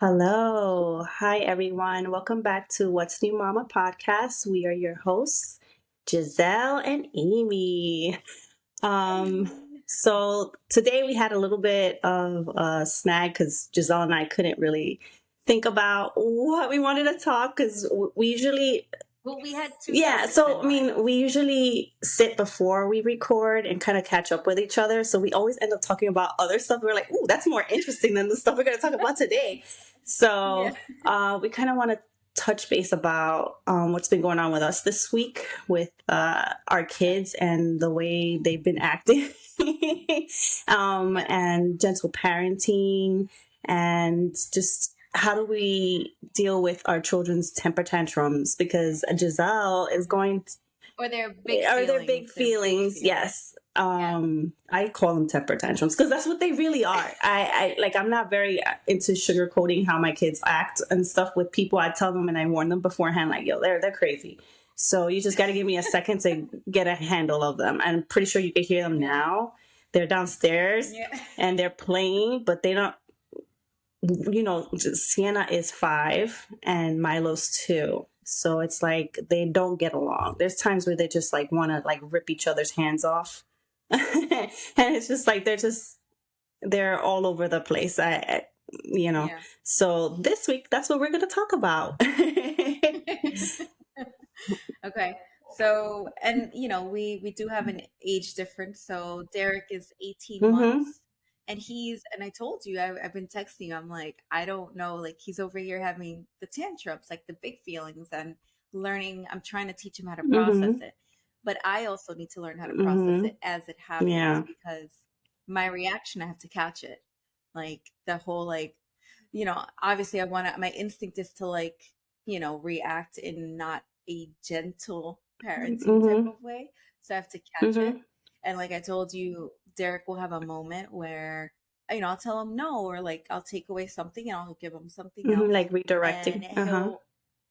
Hello. Hi, everyone. Welcome back to What's New Mama podcast. We are your hosts, Giselle and Amy. Um, Hey. so today we had a little bit of a snag because Giselle and I couldn't really think about what we wanted to talk because we usually Well, we had two yeah, topics so in I mean, mind. we usually sit before we record and kind of catch up with each other. So we always end up talking about other stuff. We're like, ooh, that's more interesting than the stuff we're going to talk about today. Yeah. So we kind of want to touch base about what's been going on with us this week with our Okay. kids and the way they've been acting, Yeah. and gentle parenting, and just how do we deal with our children's temper tantrums? Because Giselle is going to, Or their big are there big feelings. Their big feelings? feelings. Yes. Yeah. I call them temper tantrums because that's what they really are. I like, I'm not very into sugarcoating how my kids act and stuff with people. I tell them and I warn them beforehand, like, yo, they're crazy. So you just got to give me a second to get a handle of them. I'm pretty sure you can hear them Yeah. now. They're downstairs Yeah. and they're playing, but they don't, Sienna is 5 and Milo's 2. So it's like they don't get along. There's times where they just like want to like rip each other's hands off. And it's just like they're all over the place. You know. Yeah. So this week that's what we're going to talk about. Okay. So, and we do have an age difference. So Derek is 18 Mhm. months and I told you I've been texting. I'm like, I don't know, like he's over here having the tantrums, like the big feelings and learning. I'm trying to teach him how to process Mhm. it. But I also need to learn how to process Mhm. it as it happens Yeah. because my reaction, I have to catch it. Like the whole obviously my instinct is to react in not a gentle parenting type Mhm. of way. So I have to catch it. Mhm. And like I told you, Derek will have a moment where, I'll tell him no, or like I'll take away something and I'll give him something Mhm. else. Like And redirecting. Uh-huh.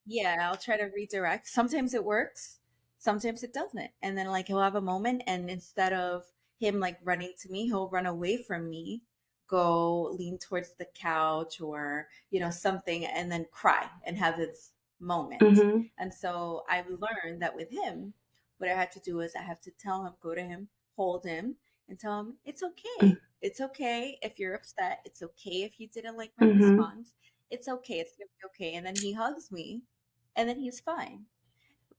yeah, I'll try to redirect. Sometimes it works, sometimes it doesn't. And then like he'll have a moment and instead of him like running to me, he'll run away from me, go lean towards the couch or, something, and then cry and have this moment. Mhm. And so I've learned that with him, what I had to do is I have to tell him, go to him, hold him, and tell him it's okay. It's okay if you're upset. It's okay if you didn't like my Mhm. response. It's okay. It's gonna be okay. And then he hugs me, and then he's fine.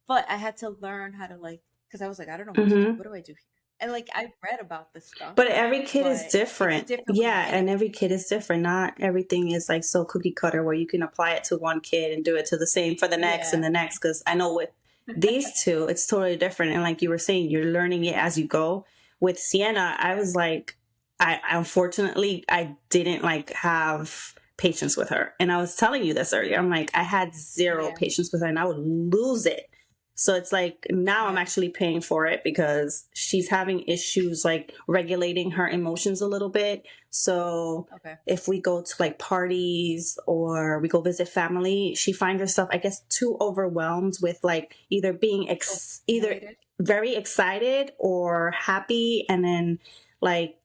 But I had to learn how to because I was like, I don't know what to do. Mhm. What do I do here? And like I read about this stuff, But every kid is but it's different. different when Yeah, you're in and it. every kid is different. Not everything is like so cookie cutter where you can apply it to one kid and do it to the same for the next and Yeah. the next. Because I know with these two, it's totally different. And like you were saying, you're learning it as you go. With Sienna, I was like, I unfortunately I didn't like have patience with her. And I was telling you this earlier. I'm like, I had zero Yeah. patience with her and I would lose it. So it's like now I'm Yeah. actually paying for it because she's having issues like regulating her emotions a little bit. So Okay. if we go to like parties or we go visit family, she finds herself, I guess, too overwhelmed with like either being either Overstimulated. very excited or happy. And then like,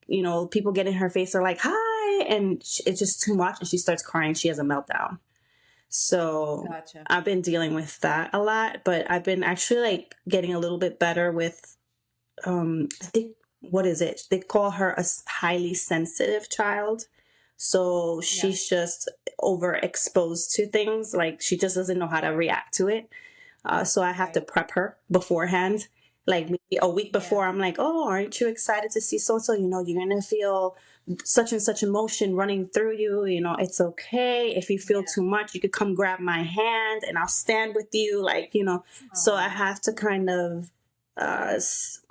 people get in her face are like, hi. And it's just too much. And she starts crying. She has a meltdown. So Gotcha. I've been dealing with that a lot, but I've been actually like getting a little bit better with I think what is it? They call her a highly sensitive child. So Yeah. she's just overexposed to things. Like she just doesn't know how to react to it. So I have to Right. prep her beforehand. Like maybe a week Yeah. before, I'm like, oh, aren't you excited to see so and so? You're going to feel such and such emotion running through you. It's okay. If you feel Yeah. too much, you could come grab my hand and I'll stand with you. So I Oh. have to kind of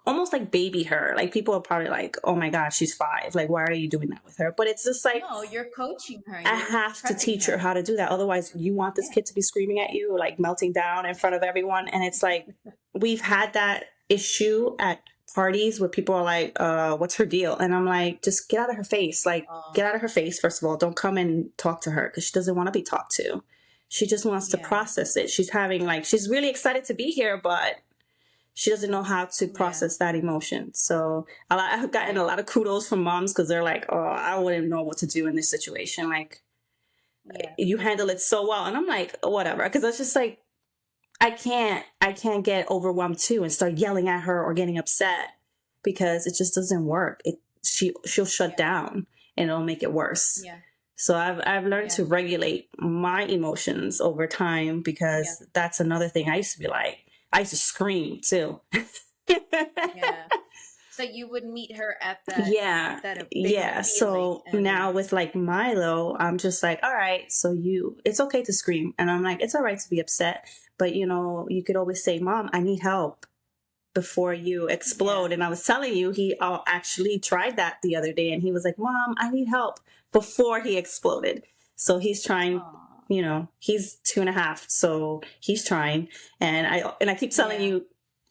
almost like baby her. Like people are probably like, oh my God, she's 5. Like, why are you doing that with her? But it's just like, No, you're coaching her. I You're have to prepping teach her her. how to do that. Otherwise, you want this Yeah. kid to be screaming at you, like melting down in front of everyone. And it's like, we've had that issue at parties where people are like, what's her deal? And I'm like, just get out of her face. Like, Oh. get out of her face, first of all. Don't come and talk to her because she doesn't want to be talked to. She just wants to Yeah. process it. She's really excited to be here, but she doesn't know how to Yeah. process that emotion. So I've gotten a Right. lot of kudos from moms because they're like, oh, I wouldn't know what to do in this situation. Like, Yeah. You handle it so well. And I'm like, whatever. Because I was just like, I can't get overwhelmed too and start yelling at her or getting upset, because it just doesn't work. She'll shut Yeah. down and it'll make it worse. Yeah. So I've learned Yeah. to regulate my emotions over time, Yeah. because that's another thing. I used to be like, I used to scream too. Yeah. So you would meet her at that Yeah. that bigger Yeah. feeling, So and now with like Milo, I'm just like, all right, so it's okay to scream. And I'm like, it's all right to be upset. But you could always say, Mom, I need help before you explode. yeah. And I was telling you, he actually tried that the other day, and he was like, Mom, I need help, before he exploded. So he's trying, Aw. he's 2.5. So he's trying. And I keep telling Yeah. you,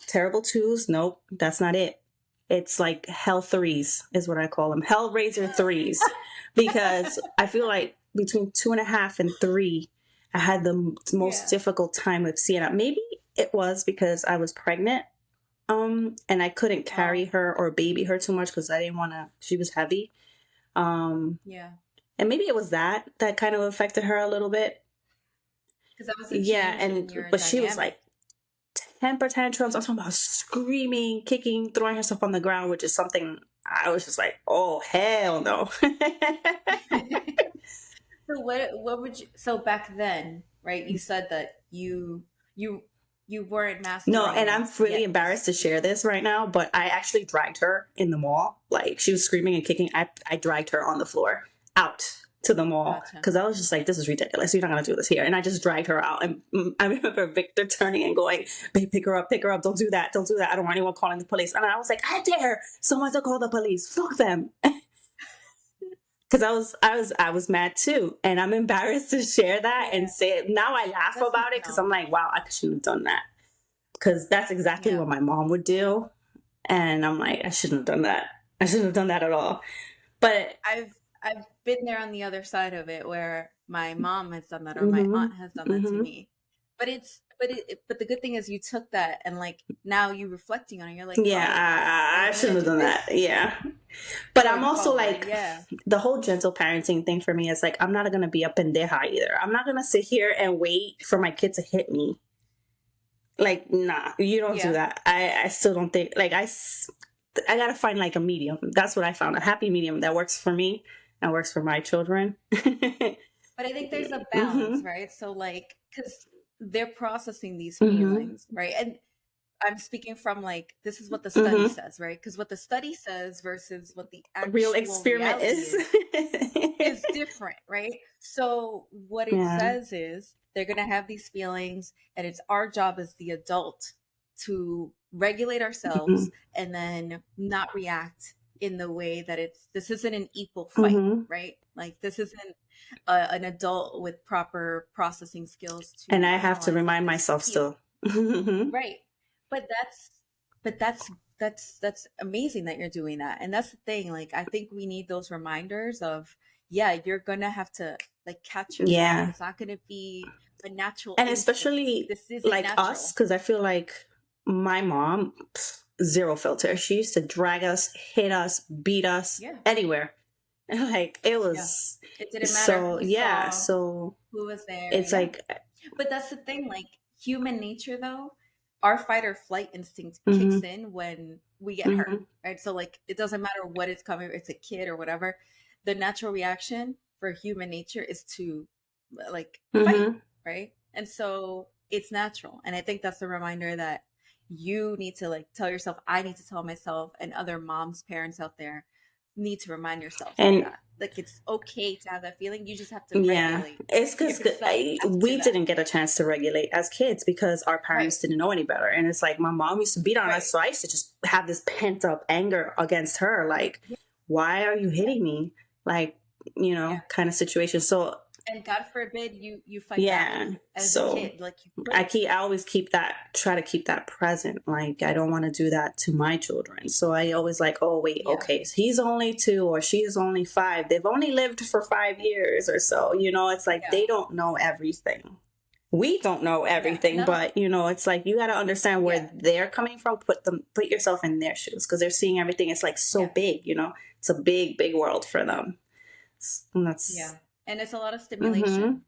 terrible twos. Nope, that's not it. It's like hell threes is what I call them. Hellraiser threes. Because I feel like between 2.5 and 3, I had the most Yeah. difficult time with Sienna. Maybe it was because I was pregnant. And I couldn't carry her or baby her too much, because I didn't want to, she was heavy. Yeah. And maybe it was that kind of affected her a little bit. Because that was a Yeah. change in your But she was dynamic. like temper tantrums. I'm talking about screaming, kicking, throwing herself on the ground, which is something I was just like, oh, hell no. So what would you, so back then, right? You said that you weren't No, and mastering I'm really yet embarrassed to share this right now, but I actually dragged her in the mall. Like, she was screaming and kicking. I dragged her on the floor out to the mall, Gotcha. because I was just like, this is ridiculous. You're not going to do this here. And I just dragged her out. And I remember Victor turning and going, babe, pick her up. Don't do that. Don't do that. I don't want anyone calling the police. And I was like, I dare someone to call the police. Fuck them. Because I was mad too. And I'm embarrassed to share that and say it. Now I laugh That's about it, because I'm like, wow, I shouldn't have done that. Because that's exactly Yeah. what my mom would do. And I'm like, I shouldn't have done that. I shouldn't have done that at all. But I've been there on the other side of it, where my mom has done that, or my mhm, aunt has done that to mhm. me. But the good thing is you took that, and like now you reflecting on it, you're like, Yeah, oh, I I'm shouldn't gonna have do done this that. Yeah. But I'm going also forward. like, Yeah. the whole gentle parenting thing for me is like, I'm not going to be a pendeja either. I'm not going to sit here and wait for my kid to hit me. Like, nah, you don't do Yeah. that. I still don't think, like, I got to find like a medium. That's what I found, a happy medium that works for me and works for my children. But I think there's a Mm-hmm. balance, right? So like, because they're processing these Mm-hmm. feelings, right? And I'm speaking from like, this is what the study Mm-hmm. says, right? Because what the study says versus what the Real actual experiment reality is. is different, right? So what it Yeah. says is they're going to have these feelings, and it's our job as the adult to regulate Mm-hmm. ourselves and then not react in the way that this isn't an equal fight, Mm-hmm. right? Like this isn't an adult with proper processing skills And to I have to analyze remind this myself feeling, still. Mm-hmm. right? But that's amazing that you're doing that. And that's the thing, like I think we need those reminders of, yeah, you're gonna have to like catch yourself. Yeah. It's not gonna be a natural And instinct. especially This isn't like us, natural. because I feel like my mom, zero filter. She used to drag us, hit us, beat us Yeah. anywhere. Like, it Yeah. was It didn't matter so, who yeah. saw, So who was there. it's Yeah. like, But that's the thing, like human nature though, our fight or flight instinct mm-hmm, kicks in when we get hurt, mm-hmm, right? So like it doesn't matter what is coming, it's a kid or whatever. The natural reaction for human nature is to like fight, mm-hmm. right? And so it's natural. And I think that's a reminder that you need to like tell yourself, I need to tell myself, and other moms, parents out there need to remind yourselves of And that. Like it's okay to have that feeling. You just have to yeah, regulate it's because yourself after we that. didn't get a chance to regulate as kids, because our Right. parents didn't know any better. And it's like, my mom used to beat on Right. us. So I used to just have this pent up anger against her. Like, Yeah. why are you hitting me? Like, Yeah. kind of situation. So And God forbid you fight yeah. back as a So kid. Like you could. I always try to keep that present. Like, I don't want to do that to my children. So I always like, oh wait, Yeah. okay, so he's only 2 or she's only 5. They've only lived for 5 years or so. It's like, Yeah. they don't know everything. We don't know everything, Yeah. but it's like, you got to understand where Yeah. they're coming from. Put yourself in their shoes, because they're seeing everything. It's like so Yeah. big. It's a big, big world for them. And that's Yeah. and it's a lot of Mm-hmm. stimulation.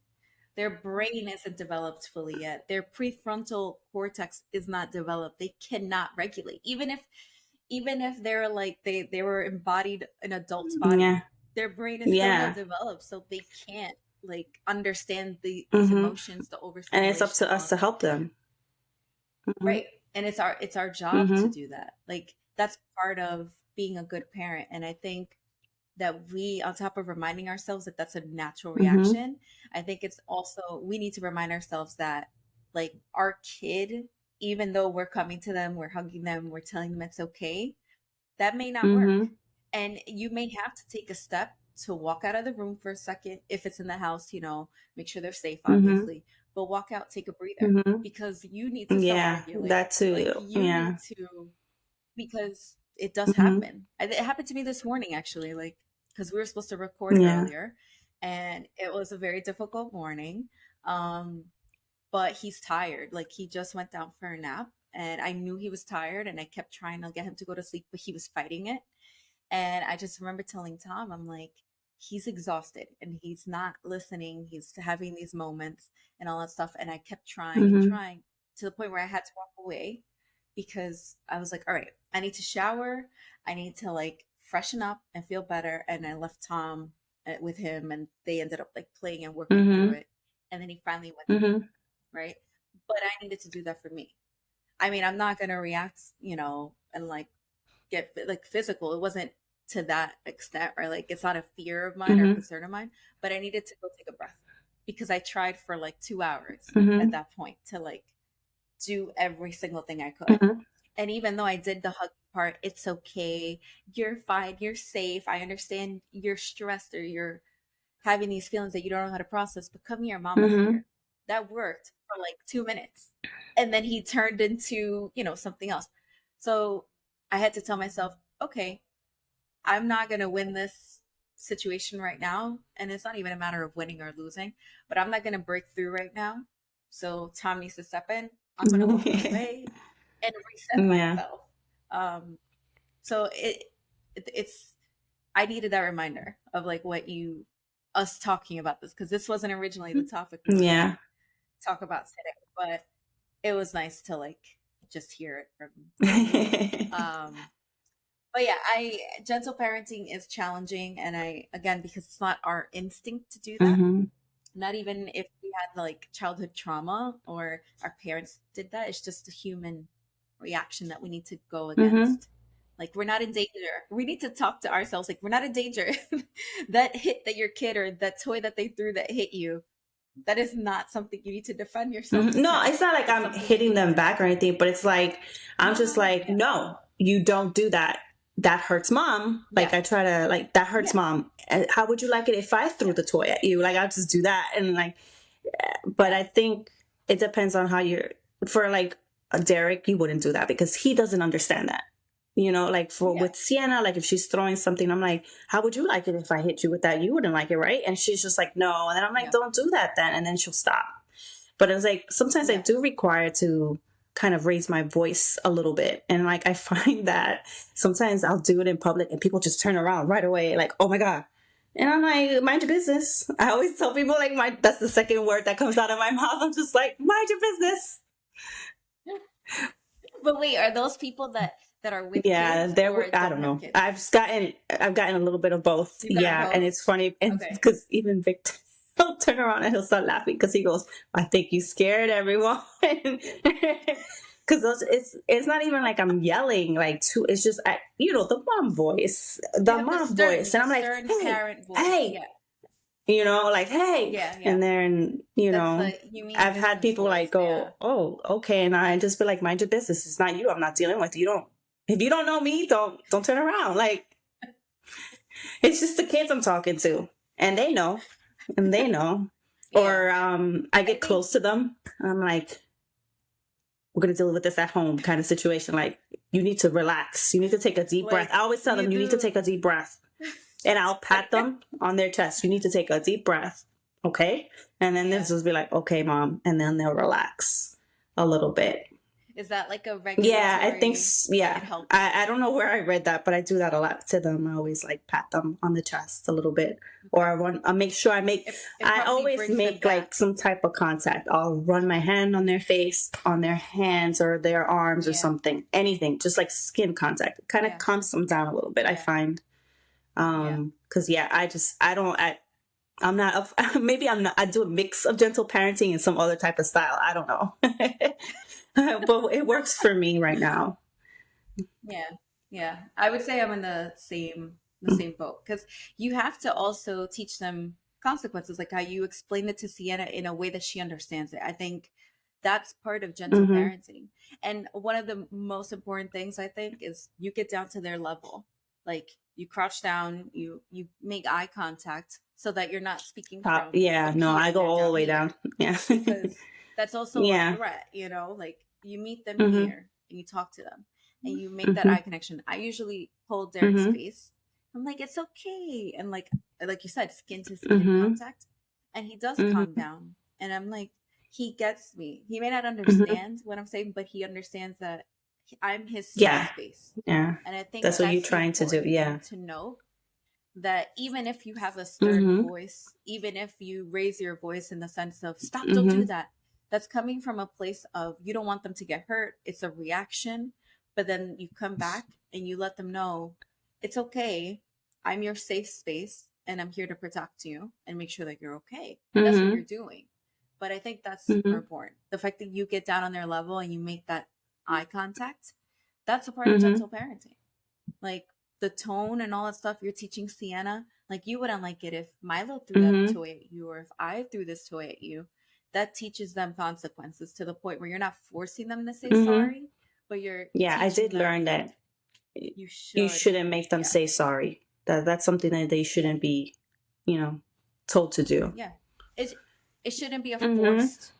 Their brain isn't developed fully yet. Their prefrontal cortex is not developed. They cannot regulate. Even if they're like they were embodied an adult's body, Yeah. their brain is still not Yeah. developed, so they can't like understand these Mm-hmm. emotions, the And it's up overstimulation, to all us of to that. help them. Mm-hmm. Right. And it's our job to Mm-hmm. do that. Like that's part of being a good parent. And I think that we, on top of reminding ourselves that that's a natural Mm-hmm. reaction, I think it's also we need to remind ourselves that like our kid, even though we're coming to them, we're hugging them, we're telling them it's okay, that may not work. Mm-hmm. And you may have to take a step to walk out of the room for a second. If it's in the house, make sure they're safe, Mm-hmm. obviously, but walk out, take a breather Mm-hmm. because you need to self Yeah. regulate. That Like, too. you need Yeah. to, because it does Mm-hmm. happen. It happened to me this morning, actually, like, because we were supposed to record Yeah. earlier and it was a very difficult morning. Um, but he's tired. Like he just went down for a nap and I knew he was tired and I kept trying to get him to go to sleep, but he was fighting it. And I just remember telling Tom, I'm like, he's exhausted and he's not listening. He's having these moments and all that stuff. And I kept trying and Mm-hmm. trying to the point where I had to walk away because I was like, all right, I need to shower. I need to like freshen up and feel better. And I left Tom with him and they ended up like playing and working through Mm-hmm. it. And then he finally went to sleep, Mm-hmm. right? But I needed to do that for me. I mean, I'm not going to react, and like get like physical. It wasn't to that extent, or like it's not a fear of mine or Mm-hmm. concern of mine, but I needed to go take a breath because I tried for like 2 hours at Mm-hmm. that point to like do every single thing I could. Mm-hmm. And even though I did the hug part, it's okay. You're fine. You're safe. I understand you're stressed or you're having these feelings that you don't know how to process, but come here, mama's Mm-hmm. here. That worked for like 2 minutes. And then he turned into, something else. So I had to tell myself, okay, I'm not going to win this situation right now. And it's not even a matter of winning or losing, but I'm not going to break through right now. So Tom needs to step in. I'm going to walk away and reset Yeah. myself. Um, so it's I needed that reminder of like us talking about this because this wasn't originally the topic we were gonna Yeah. talk about today, but it was nice to like just hear it from you. Um, but yeah, I gentle parenting is challenging, and I again because it's not our instinct to do that. Mm-hmm. Not even if we had like childhood trauma or our parents did that. It's just a human reaction that we need to go Mm-hmm. against. Like we're not in danger. We need to talk to ourselves like we're not in danger. That hit that your kid or that toy that they threw that hit you, that is not something you need to defend yourself Mhm. No, it's against. not like It's I'm something you hitting need them to back or anything, but it's like I'm just no, like, yeah. no, you don't do that. That hurts mom. Like Yeah. I try to like that hurts Yeah. mom. How would you like it if I threw Yeah. the toy at you? Like I'll just do that and like but Yeah. I think it depends on how you're for like Derek, you wouldn't do that because he doesn't understand that. Like for Yeah. with Sienna, like if she's throwing something, I'm like, how would you like it if I hit you with that? You wouldn't like it, right? And she's just like, no. And then I'm like, Yeah. don't do that then. And then she'll stop. But it's like sometimes I Yeah. do require to kind of raise my voice a little bit. And like I find that sometimes I'll do it in public and people just turn around right away, like, oh my God. And I'm like, mind your business. I always tell people like that's the second word that comes out of my mouth. I'm just like, mind your business. But wait, are those people that are with Yeah, kids there. or I don't don't have know. kids? I've gotten a little bit of both. You've gotten Yeah, and both. it's funny, and Okay. because even Victor, he'll turn around and he'll start laughing because he goes, "I think you scared everyone." Because it's not even like I'm yelling like to. It's just the mom voice, You the have the mom voice, and I'm like, stern "Hey, parent voice. hey," Yeah. like, "Hey," Yeah. Yeah. and then That's the you mean I've had business people like voice. Yeah. go, "Oh, okay," and I just be like, "Mind your business. It's not you. I'm not dealing with. You don't. If you don't know me, don't turn around." Like it's just the kids I'm talking to, and they know, and they know. Yeah. Or I I get think close to them, and I'm like, "We're gonna deal with this at home," kind of situation. Like you need to relax. You need to take a deep breath. like I always tell you them, "You need to do take a deep breath," and I'll pat them on their chest. You need to take a deep breath, okay? And then they'll yeah. just be like, "Okay, mom," and then they'll relax a little bit. Is that like a Yeah, I think, regulatory, like it yeah. helps? I don't know where I read that, but I do that a lot to them. I always like pat them on the chest a little bit. Or Okay. I make sure It I probably always brings them make like back. some type of contact. I'll run my hand on their face, on their hands or their arms or Yeah. something. Anything, just like skin contact. It kind of Yeah. calms them down a little bit, I Yeah. find. Yeah. Cause yeah, I don't, I'm not, maybe I'm not, I do a mix of gentle parenting and some other type of style. I don't know. But it works for me right now. Yeah. Yeah. I would say I'm in the same boat because you have to also teach them consequences, like how you explain it to Sienna in a way that she understands it. I think that's part of gentle Mm-hmm. parenting. And one of the most important things I think is you get down to their level. Like you crouch down, you make eye contact so that you're not speaking from Yeah, up no, I here and go they're all the down way here down. Yeah. because that's also a Yeah. threat, you know, like you meet them Mm-hmm. here and you talk to them and you make that Mm-hmm. eye connection. I usually hold Derek's Mm-hmm. face. I'm like, it's okay. And like you said, skin to skin Mm-hmm. contact. And he does calm Mm-hmm. down. And I'm like, he gets me. He may not Mm-hmm. understand what I'm saying, but he understands that I'm his safe Yeah. space. Yeah. And I think That's what you're that's the trying to do. important Yeah. thing to know, that even if you have a stern Mm-hmm. voice, even if you raise your voice in the sense of stop, don't do Mm-hmm. that, that's coming from a place of you don't want them to get hurt. It's a reaction. But then you come back and you let them know it's okay. I'm your safe space and I'm here to protect you and make sure that you're okay. And that's what Mm-hmm. you're doing. But I think that's super Mm-hmm. important. The fact that you get down on their level and you make that eye contact, that's a part of Mm-hmm. gentle parenting. Like the tone and all that stuff you're teaching Sienna, like you wouldn't like it if Milo threw that Mm-hmm. toy at you or if I threw this toy at you. That teaches them consequences to the point where you're not forcing them to say Mm-hmm. sorry, but you're Yeah, I teaching did learn them that you you should. shouldn't make them Yeah. say sorry. That's something that they Yeah. shouldn't be, you know, told to do. Yeah. It shouldn't be a Mm-hmm. forced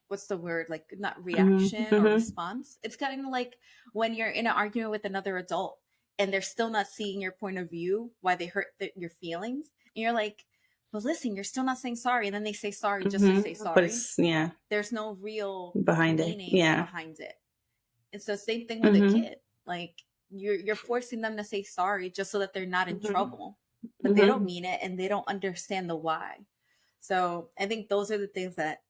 what's the word? Like not Mm-hmm. reaction or Mm-hmm. response. It's kind of like when you're in an argument with another adult and they're still not seeing your point of view, why they hurt your feelings. And you're like, but listen, you're still not saying sorry. And then they say sorry just to say Mm-hmm. But sorry. it's, yeah, There's no real behind it. meaning Yeah. behind it. It's the same thing with a Mm-hmm. kid. Like you're forcing them to say sorry just so that they're not in Mm-hmm. trouble. But they don't Mm-hmm. mean it and they don't understand the why. So I think those are the things that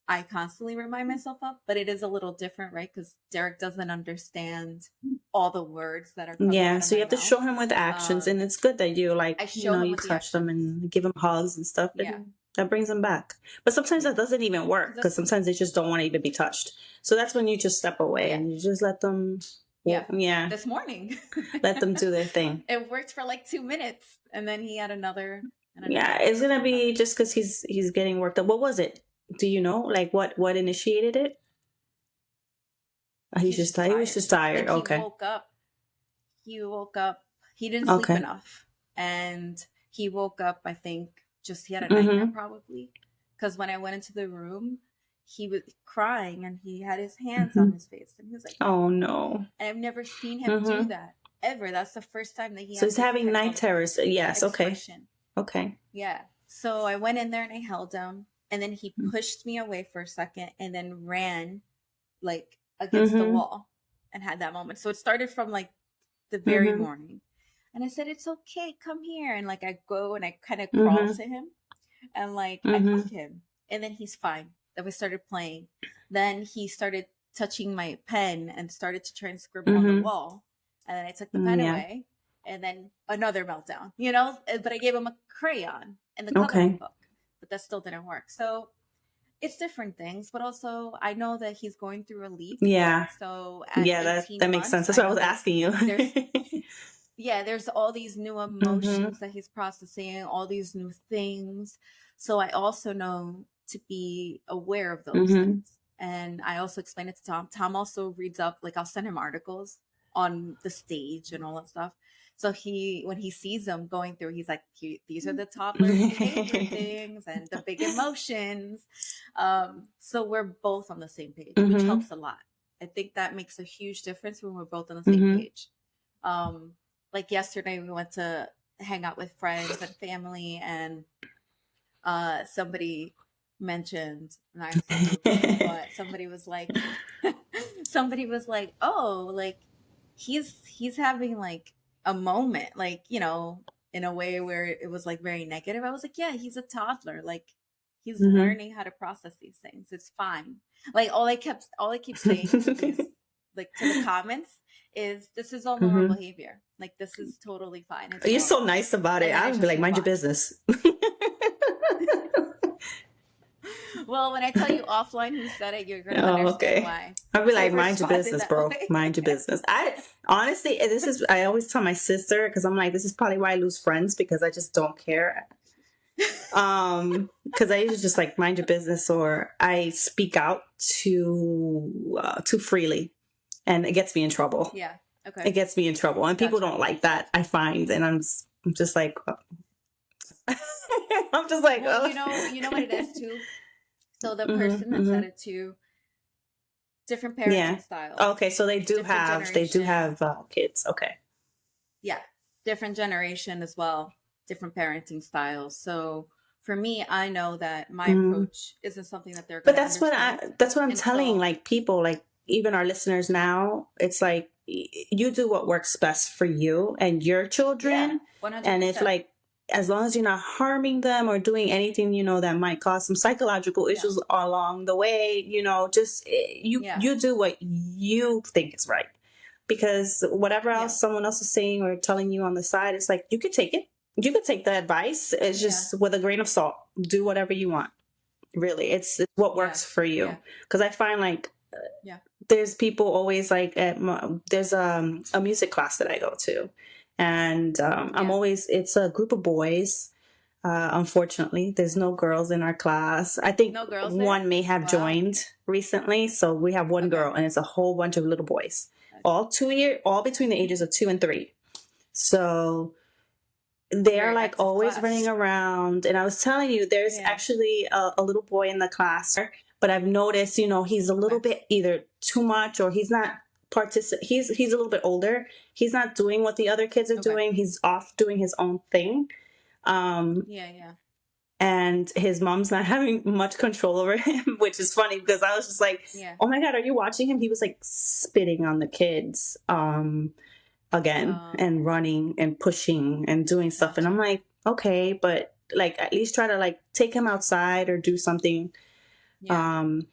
I constantly remind myself of, but it is a little different, right? Because Derek doesn't understand all the words that are coming Yeah, out of so you my have to mouth. show him with actions, and it's good that you like, I you show know, him you with the touch them actions. and give them hugs and stuff, Yeah, and that brings them back. But sometimes yeah. that doesn't even work Because because that's, sometimes they just don't want to even be touched. So that's when you just step away yeah, and you just let them, yeah. yeah, This morning, let them do their thing. it worked for like 2 minutes, and then he had another and Yeah, another it's gonna and be another. just because he's getting worked up. What was it? Do you know? Like what initiated it? He's He's just just tired. He was tired. just tired. Like he Okay. woke up. He woke up. He didn't sleep Okay. enough, and he woke up. I think just he had a nightmare Mm-hmm. probably, because when I went into the room, he was crying and he had his hands Mm-hmm. on his face and he was like, Oh no. and I've never seen him do Mm-hmm. that ever. That's the first time that he So has he's this having type night of terrors. Yes. Okay. expression. Okay. Yeah. So I went in there and I held him, and then he pushed me away for a second and then ran like against the Mm-hmm. wall and had that moment. So it started from like the very Mm-hmm. morning. And I said, it's okay, come here. And like I go and I kind of crawl Mm-hmm. to him and like I Mm-hmm. hug him. And then he's fine. Then we started playing. Then he started touching my pen and started to try and scribble on the Mm-hmm. wall. And then I took the pen Yeah. away. And then another meltdown, you know? But I gave him a crayon and the coloring Okay. book. But that still didn't work. So it's different things, but also I know that he's going through a leap. Yeah. So at Yeah, that 18 makes sense. months, That's I why I know was that asking you. there's yeah, there's all these new Mm-hmm. emotions that he's processing, all these new things. So I also know to be aware of those Mm-hmm. things. And I also explain it to Tom. Tom also reads up, like I'll send him articles on the stage and all that stuff. So when he sees them going through, he's like, these are the toddler behavior things and the big emotions. So we're both on the same page, which Mm-hmm. helps a lot. I think that makes a huge difference when we're both on the same Mm-hmm. page. Um, like yesterday, we went to hang out with friends and family, and somebody mentioned narcissism, but somebody was like, oh, like he's having like a moment, like, you know, in a way where it was like very negative. I was like, yeah, he's a toddler, like he's Hmm. learning how to process these things. It's fine. Like all I keep saying to these, like to the comments, is this is all normal Hmm. behavior. Like this is totally fine. It's You're so normal. nice about it. And then I I would be just like, move mind your on. business. Well, when I tell you offline who said it, you're gonna Oh, understand okay. why I'd be I like, mind your responded business, that bro. way. Mind your business. I honestly, this is, I always tell my sister, because I'm like, this is probably why I lose friends, because I just don't care. Because I usually just like mind your business, or I speak out too freely, and it gets me in trouble. Yeah. It Okay. gets me in trouble, and people Gotcha. don't like that, I find, and I'm just like, I'm just like, Well, oh. you know what it is too. So the Hmm. person that Hmm. said it too, different Yeah. parenting styles, Okay, so different they do generation. have kids. Okay. Yeah, different generation as well, different parenting styles. So for me, I know that my Mm. approach isn't something that they're But going to understand, that's what I'm and telling, so like, people, like, even our listeners now. It's like, you do what works best for you and your yeah, children, one hundred and if, percent. like, as long as you're not harming them or doing anything, that might cause some psychological Yeah, issues along the way, just yeah, you do what you think is right, because whatever yeah, else someone else is saying or telling you on the side, it's like, you could take it, you could take the advice. It's yeah, just with a grain of salt. Do whatever you want. Really, it's what yeah, works for you. yeah, Because I find, like, yeah. there's people always, like, there's a music class that I go to, and I'm Yeah. always, it's a group of boys. Unfortunately, there's no girls in our class. I think No girls there? one may have Wow. joined recently, so we have one Okay. girl, and it's a whole bunch of little boys, all between the ages of 2 and 3. So they're, Very like, active always running class. around, and I was telling you, there's Yeah. actually a little boy in the class, but I've noticed, he's a little Okay. bit either too much, or he's not he's a little bit older. He's not doing what the other kids are Okay. doing. He's off doing his own thing. Yeah, yeah. And his mom's not having much control over him, which is funny, because I was just like, Yeah. oh my God, are you watching him? He was, like, spitting on the kids again, and running and pushing and doing stuff. And I'm Gotcha. like, okay, but, like, at least try to, like, take him outside or do something. Yeah. Um,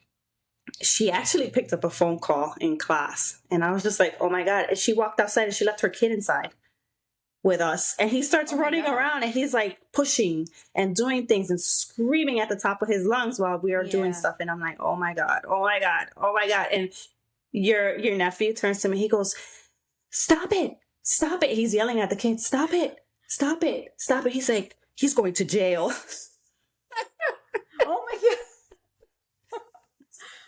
she actually picked up a phone call in class, and I was just like, oh my God. And she walked outside and she left her kid inside with us, and he starts Oh my running God. around, and he's, like, pushing and doing things and screaming at the top of his lungs while we are doing Yeah. stuff. And I'm like, oh my God, oh my God, oh my God. And your nephew turns to me, he goes, stop it, stop it. He's yelling at the kid, stop it, stop it, stop it. He's like, he's going to jail. Oh my God.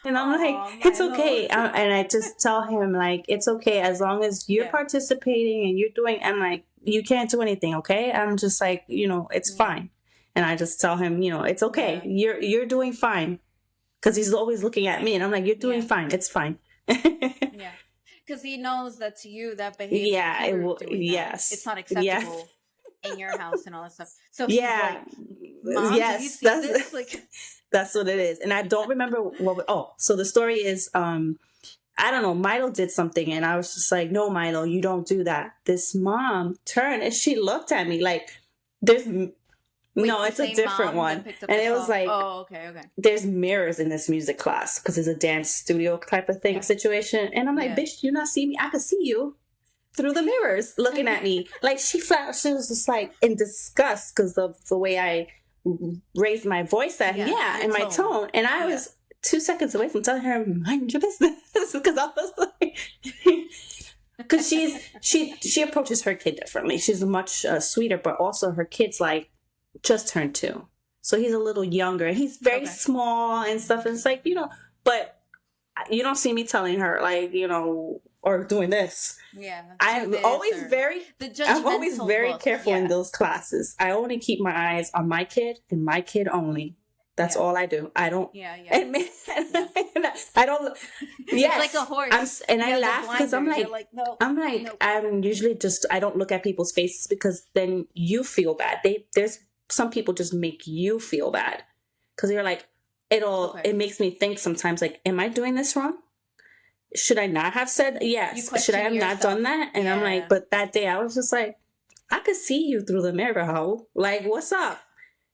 And I'm like, Oh, it's Milo. okay. And I just tell him, like, it's okay, as long as you're Yeah. participating and you're doing, and, like, you can't do anything, okay? I'm just like, it's Yeah. fine. And I just tell him, it's okay. Yeah. You're doing fine. Because he's always looking at me, and I'm like, you're doing Yeah. fine. It's fine. Yeah. Because he knows that to you, that behavior, if Yeah, you it were will. doing that, it's Yes. not Yeah. acceptable in your house and all that stuff. So he's Yeah. like, Mom, do you Yes. see this? Like, That's what it is. And I don't remember so the story is, I don't know, Milo did something, and I was just like, no, Milo, you don't do that. This mom turned and she looked at me like, there's wait, no, the it's a same different mom that one. picked up And the it was call. like, Oh, okay. Okay. there's mirrors in this music class, because it's a dance studio type of thing Yeah. situation. And I'm like, Yeah. bitch, do you not see me? I could see you through the mirrors looking at me. Like, she was just, like, in disgust because of the way I raised my voice at him. Yeah, Your and my tone. And I was 2 seconds away from telling her, mind your business, because I was like, because she approaches her kid differently. She's much sweeter, but also her kid's, like, just turned 2, so he's a little younger. He's very Okay. small and stuff. And it's like, but you don't see me telling her, like, or doing this. Yeah. I'm always very look. careful in Yeah. those classes. I only keep my eyes on my kid and my kid only. That's Yeah. all I do. I don't. Yeah. Yeah. Admit, I don't. Yes, It's like a horse. I laugh because I'm blinders. like, You're no. Nope. I'm usually just, I don't look at people's faces, because then you feel bad. There's some people just make you feel bad, because you're like, Okay. it makes me think sometimes, like, am I doing this wrong? Should I not have said You yes? Should I question have not done yourself. that? And I'm like, Yeah. but that day I was just like, I could see you through the mirror, ho. Like, what's up?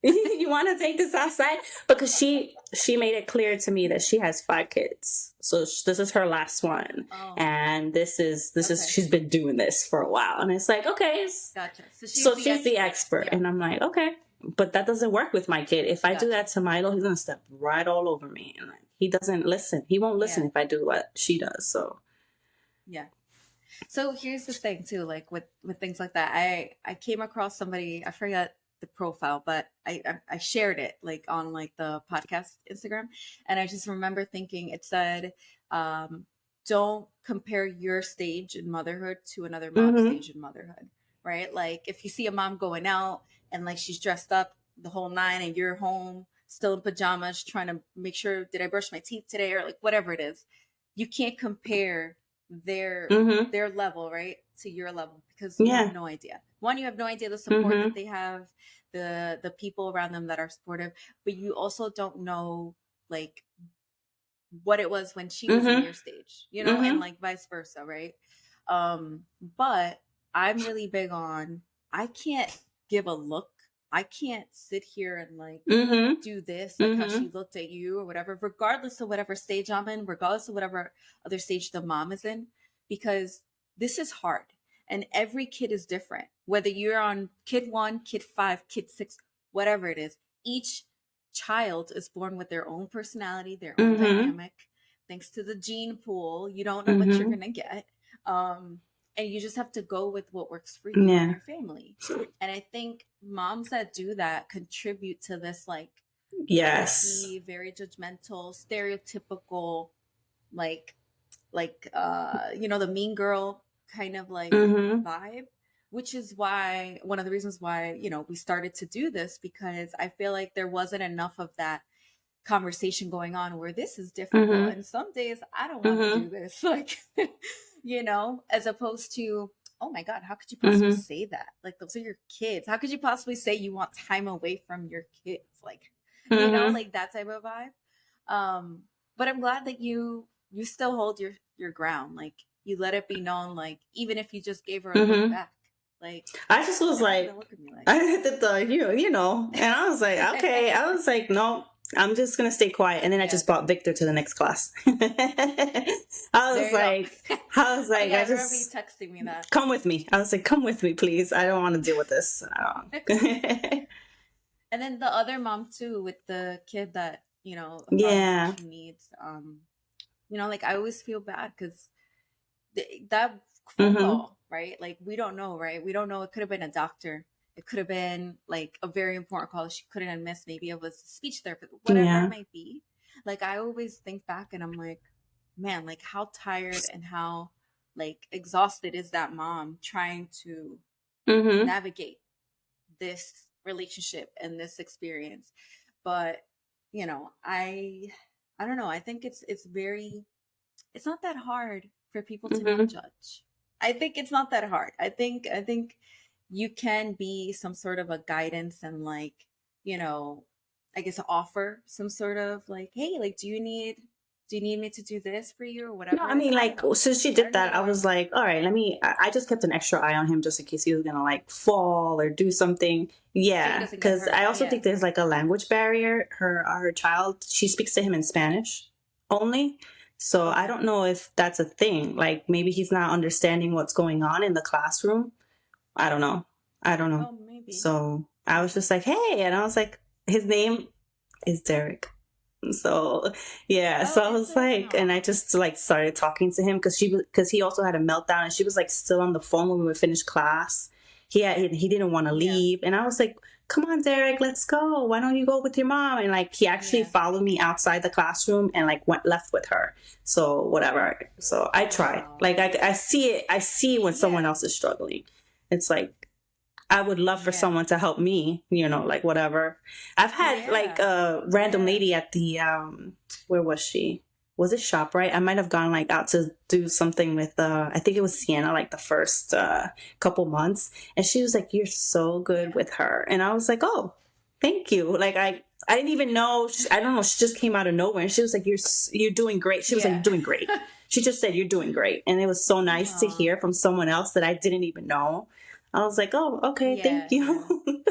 You want to take this outside? Because she made it clear to me that she has 5 kids, so this is her last one, Oh, and this is okay. she's been doing this for a while, and it's like, okay, Gotcha. So so she's the she's the expert. expert, Yeah. and I'm like, okay, but that doesn't work with my kid. If I do Gotcha. that to Milo, he's gonna step right all over me, and like, he doesn't listen. He won't listen Yeah. if I do what she does. So Yeah. So here's the thing too, like with things like that. I came across somebody, I forgot the profile, but I shared it like on like the podcast Instagram, and I just remember thinking it said, don't compare your stage in motherhood to another mom's mm-hmm, stage in motherhood, right? Like if you see a mom going out and like she's dressed up the whole nine and you're home still in pajamas trying to make sure, did I brush my teeth today, or like whatever it is, you can't compare mm-hmm, their level, right, to your level, because you have yeah, no idea. One, you have no idea the support mm-hmm, that they have, the people around them that are supportive, but you also don't know like what it was when she was in mm-hmm, your stage, and mm-hmm, like vice versa, right? But I'm really big on, I can't give a look. I can't sit here and like mm-hmm, do this, like how mm-hmm, she looked at you or whatever, regardless of whatever stage I'm in, regardless of whatever other stage the mom is in, because this is hard. And every kid is different. Whether you're on kid 1, kid 5, kid 6, whatever it is, each child is born with their own personality, their own mm-hmm, dynamic. Thanks to the gene pool, you don't know what you're mm-hmm. going to get. And you just have to go with what works for you and Yeah. your family. And I think moms that do that contribute to this like Yes. icky, very judgmental, stereotypical, like the mean girl kind of like Mm-hmm. vibe, which is why one of the reasons why we started to do this, because I feel like there wasn't enough of that conversation going on where this is difficult Mm-hmm. and some days I don't want to Mm-hmm. do this, like as opposed to, oh my god, how could you possibly Mm-hmm. say that, like those are your kids, how could you possibly say you want time away from your kids, like Mm-hmm. like that type of vibe. But I'm glad that you still hold your ground, like you let it be known, like even if you just gave her a look Mm-hmm. back, like I just was I want you to like, look at me like, I had to thought and I was like, okay. I was like, no, I'm just gonna stay quiet. And then I yeah, just brought Victor to the next class. I was there you go. like, I was Oh like, yeah, I I remember you just texting me that. come with me. I was like, come with me, please. I don't want to deal with this. I don't. And then the other mom too, with the kid that probably has Yeah. special needs. Like I always feel bad because that phone Mm-hmm. call, right? Like we don't know, right? We don't know. It could have been a doctor. It could have been like a very important call she couldn't have missed. Maybe it was a speech therapist, whatever it Yeah. might be. Like I always think back and I'm like, man, like how tired and how like exhausted is that mom trying to Mm-hmm. navigate this relationship and this experience. But I don't know, I think it's not that hard for people to not Mm-hmm. judge. I think it's not that hard. I think you can be some sort of a guidance and like, you know, I guess offer some sort of like, hey, like do you need me to do this for you or No, whatever I it is? mean, I don't like, know. since she I did don't even that, I know why. was like, all right, I just kept an extra eye on him just in case he was gonna like fall or do something. So he Yeah, doesn't get because hurt. I also Yeah. think there's like a language barrier. Her child, she speaks to him in Spanish only. So I Okay. don't know if that's a thing. Like maybe he's not understanding what's going on in the classroom. I don't know. I don't know. Oh, maybe. So I was just like, hey, and I was like, his name is Derek. So yeah, so Oh, I is was it? like, and I Oh. just like started talking to him because he also had a meltdown and she was like still on the phone when we would finish class. He didn't want to Yeah. leave, and I was like, come on, Derek, let's go. Why don't you go with your mom? And like he actually Yeah. followed me outside the classroom and like went left with her. So whatever. So I try. Wow. Like I see it. I see when someone Yeah. else is struggling. It's like I would love for Yeah. someone to help me, like whatever. I've had like Yeah. a random Yeah. lady at the where was she? Was it ShopRite? I might have gone like out to do something with I think it was Sienna like the first couple months, and she was like, "You're so good Yeah. with her." And I was like, "Oh, thank you." Like I didn't even know. I don't know. She just came out of nowhere, and she was like, "You're doing great." She was like, "You're Yeah. doing great." She just said, "You're doing great," and it was so nice to Aw. hear from someone else that I didn't even know. I was like, "Oh, okay, thank Yeah, yeah. you."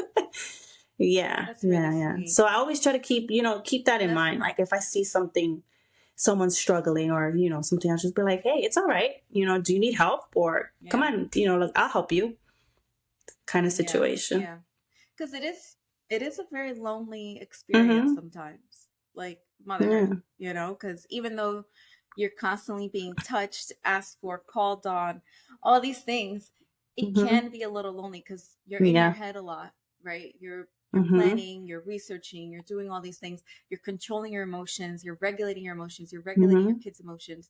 Yeah, That's really yeah, yeah. sweet. So I always try to keep that And in that's mind. Like if I see something, someone's struggling, or something, I'll just be like, "Hey, it's all right. Do you need help? Or come yeah. on, look, I'll help you." Kind of Yeah. situation. Yeah. Because it is a very lonely experience Mm-hmm. sometimes, like motherhood, Yeah. because even though you're constantly being touched, asked for, called on, all these things, it Mm-hmm. can be a little lonely because you're in your Yeah. head a lot, right? You're Mm-hmm. planning, you're researching, you're doing all these things, you're controlling your emotions, you're regulating your emotions, you're regulating your Mm-hmm. kids' emotions.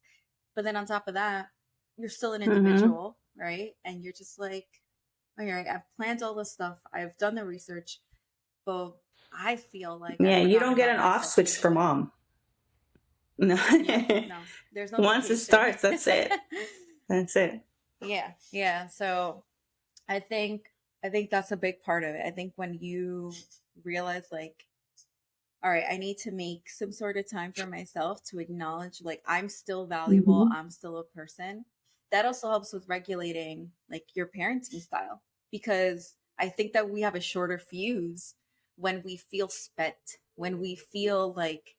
But then on top of that, you're still an Mm-hmm. individual, right? And you're just like, all right, I've planned all this stuff, I've done the research, but I feel like I've Yeah, you don't forgotten get about an off myself switch along the for way. mom. No. Yeah, no, there's no Once it vacation. starts, that's it. That's it. Yeah, yeah. So I think I think that's a big part of it. I think when you realize like, all right, I need to make some sort of time for myself to acknowledge like I'm still valuable, Mm-hmm. I'm still a person. That also helps with regulating like your parenting style because I think that we have a shorter fuse when we feel spent, when we feel like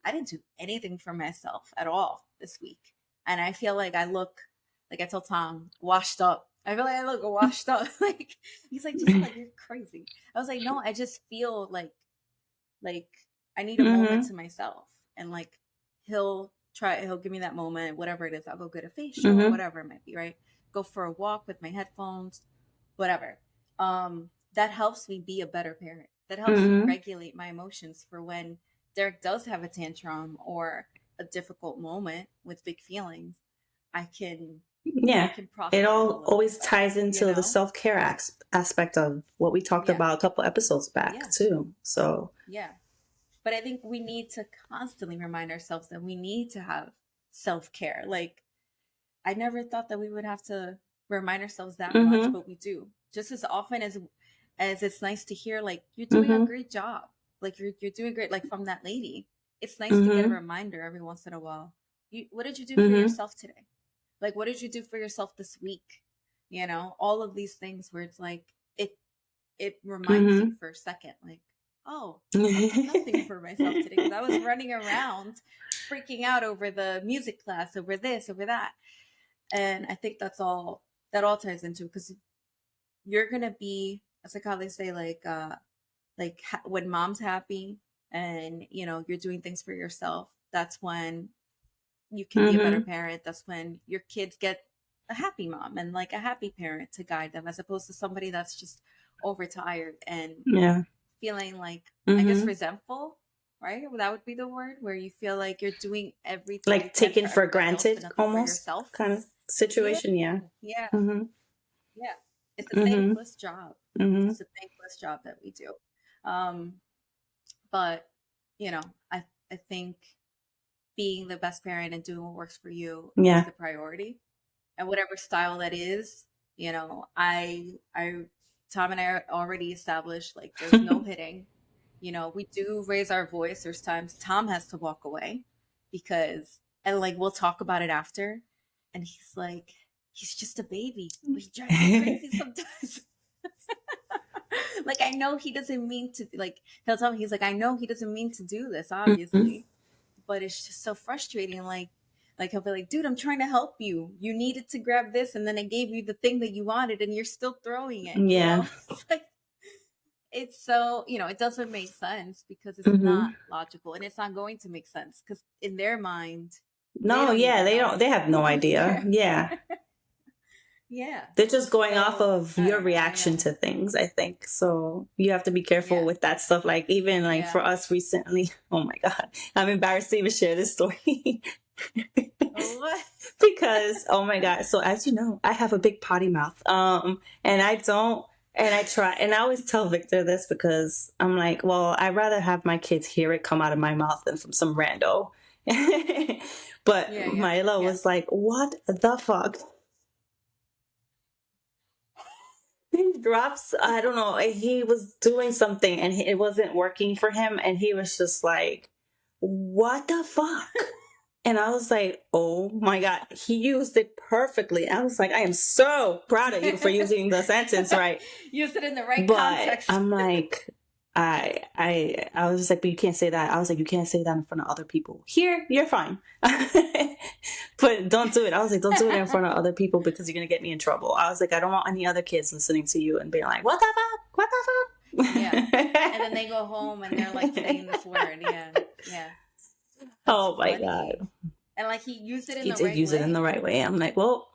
I didn't do anything for myself at all this week. And I feel like I look like I told Tom, washed up. I feel like I look washed up. Like he's like, just like you're crazy. I was like, no, I just feel like I need a moment Mm-hmm. to myself. And like he'll give me that moment, whatever it is. I'll go get a facial, Mm-hmm. whatever it might be, right? Go for a walk with my headphones, whatever. That helps me be a better parent. That helps me Mm-hmm. regulate my emotions for when Derek does have a tantrum or a difficult moment with big feelings. I can I Yeah. can It process it a all little bit always better, ties into the self-care aspect of what we talked Yeah. about a couple episodes back Yeah. too. So, Yeah. But I think we need to constantly remind ourselves that we need to have self care. Like, I never thought that we would have to remind ourselves that much, mm-hmm. but we do. Just as often as it's nice to hear, like, you're doing a Mm-hmm. great job. Like you're doing great, like from that lady. It's nice to get a Mm-hmm. reminder every once in a while. What did you do for Mm-hmm. yourself today? Like what did you do for yourself this week? All of these things where it's like it reminds you Mm-hmm. for a second, like, oh, I did nothing for myself today because I was running around freaking out over the music class, over this, over that. And I think that all ties into because you're gonna be, it's like how they say, when mom's happy and you're doing things for yourself. That's when you can be a better Mm-hmm. parent. That's when your kids get a happy mom and like a happy parent to guide them, as opposed to somebody that's just overtired and Yeah. feeling like, I guess, Mm-hmm. resentful, right? That would be the word, where you feel like you're doing everything you Like can taken for for everybody else, but granted nothing for almost yourself. kind of Yeah, situation. Yeah. yeah, Mm-hmm. yeah. It's a Mm-hmm. thankless job. Mm-hmm. It's a thankless job that we do. Um, but I think being the best parent and doing what works for you is Yeah. the priority, and whatever style that is. I Tom and I already established like there's no hitting. We do raise our voice. There's times Tom has to walk away because, and like we'll talk about it after, and he's like, he's just a baby, but he drives me crazy sometimes. Like I know he doesn't mean to, like he'll tell me, he's like, I know he doesn't mean to do this, Mm-hmm. obviously, but it's just so frustrating. Like he'll be like, dude, I'm trying to help you. You needed to grab this, and then I gave you the thing that you wanted, and you're still throwing it. Yeah. It's like, it's so, it doesn't make sense because it's not Mm-hmm. logical, and it's not going to make sense because in their mind, they No, don't yeah, even they don't, know they have no idea. self-care. Yeah. Yeah. They're just going off So of I your don't know. I reaction know. to things, I think. So you have to be careful Yeah. with that stuff. Like even like Yeah. for us recently, oh my God, I'm embarrassed to even share this story. Oh, what? Because oh my God, so as you know, I have a big potty mouth. And I don't, and I try, and I always tell Victor this because I'm like, well, I'd rather have my kids hear it come out of my mouth than from some rando. But Yeah. Yeah. Milo Yeah. was like, what the fuck? he drops, I don't know, he was doing something and it wasn't working for him, and he was just like, what the fuck? And I was like, oh my God, he used it perfectly. I was like, I am so proud of you for using the sentence right. Use it in the right But context. I'm like, I was just like, but you can't say that. I was like, you can't say that in front of other people. Here, you're fine. But don't do it. I was like, don't do it in front of other people because you're gonna get me in trouble. I was like, I don't want any other kids listening to you and being like, what the fuck? What the fuck? Yeah. And then they go home and they're like saying this word. Yeah. Yeah. That's Oh my funny. God. And like he used it in He the did right use way. it in the right way. I'm like, well,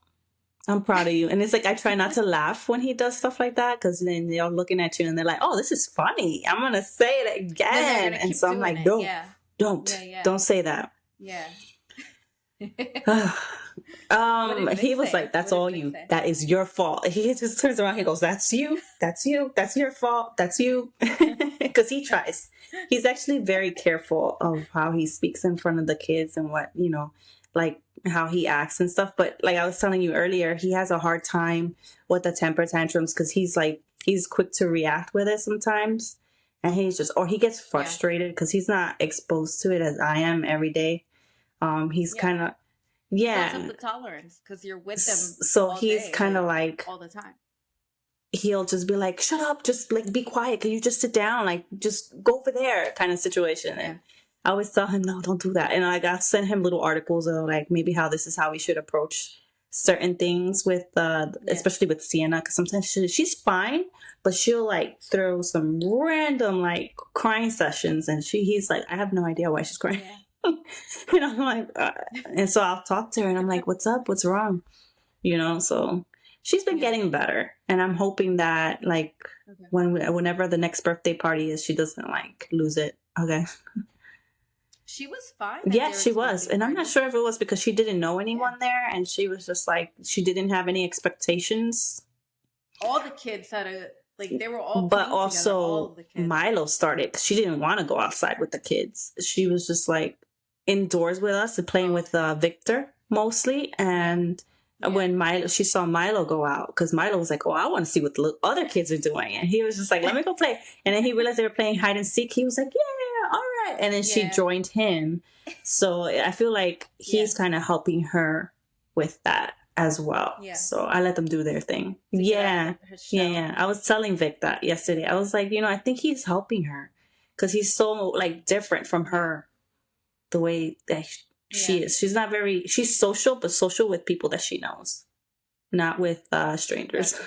I'm proud of you. And it's like, I try not to laugh when he does stuff like that, because then they're looking at you and they're like, oh, this is funny. I'm going to say it Then they're again. gonna And keep so I'm doing like, it. don't, Yeah. don't, Yeah. don't say that. Yeah. What did He Vic was say? like, that's What did all Vic you. say? That is your fault. He just turns around. He goes, that's you. That's you. That's your fault. That's you. Because he tries. He's actually very careful of how he speaks in front of the kids and what, like how he acts and stuff. But like I was telling you earlier, he has a hard time with the temper tantrums because he's quick to react with it sometimes. And or he gets frustrated because he's not exposed to it as I am every day. He's kind of, Builds yeah. up the tolerance because you're with them So all he's day, kind of like, all the time. he'll just be like, shut up, just like be quiet. Can you just sit down? Like, just go over there kind of situation. And I always tell him, no, don't do that. And like, I send him little articles of like maybe how this is how we should approach certain things with, especially with Sienna. Cause sometimes she's fine, but she'll like throw some random like crying sessions. And he's like, I have no idea why she's crying. Yeah. And I'm like, and so I'll talk to her and I'm like, what's up? What's wrong? So she's been getting better. And I'm hoping that like whenever the next birthday party is, she doesn't like lose it. Okay. She was fine. Yeah, she was. And I'm not sure if it was because she didn't know anyone there. And she was just like, she didn't have any expectations. All the kids had they were all but playing together, all also of the kids. Milo started. She didn't want to go outside with the kids. She was just like indoors with us and playing with Victor mostly. And when she saw Milo go out, because Milo was like, oh, I want to see what the other kids are doing. And he was just like, let me go play. And then he realized they were playing hide and seek. He was like, yeah, all right. And then she joined him. So I feel like he's kind of helping her with that as well. Yeah. So I let them do their thing. Yeah. I was telling Vic that yesterday. I was like, I think he's helping her because he's so like different from her, the way that she is. She's social, but social with people that she knows, not with strangers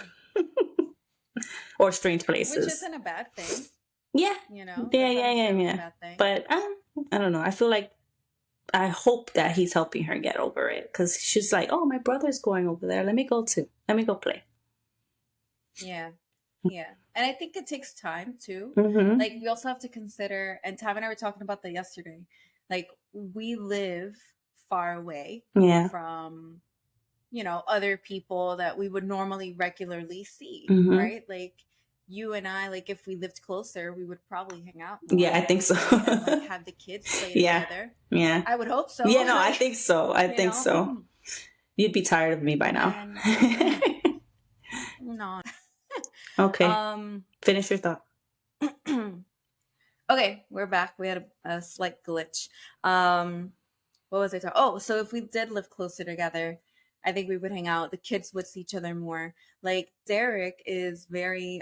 or strange places. Which isn't a bad thing. Yeah. Yeah. But I don't know. I feel like I hope that he's helping her get over it because she's like, oh, my brother's going over there. Let me go too. Let me go play. Yeah. Yeah. And I think it takes time too. Mm-hmm. Like we also have to consider, and Tam and I were talking about that yesterday, like we live far away from, other people that we would normally regularly see, right? Like you and I, like if we lived closer, we would probably hang out more. Yeah, I think so. And like have the kids play together. Yeah. I would hope so. Yeah, no, I think so. I think so. You'd be tired of me by now. No. Okay. Finish your thought. Okay, we're back. We had a slight glitch. What was I talking? Oh, so if we did live closer together, I think we would hang out. The kids would see each other more. Like Derek is very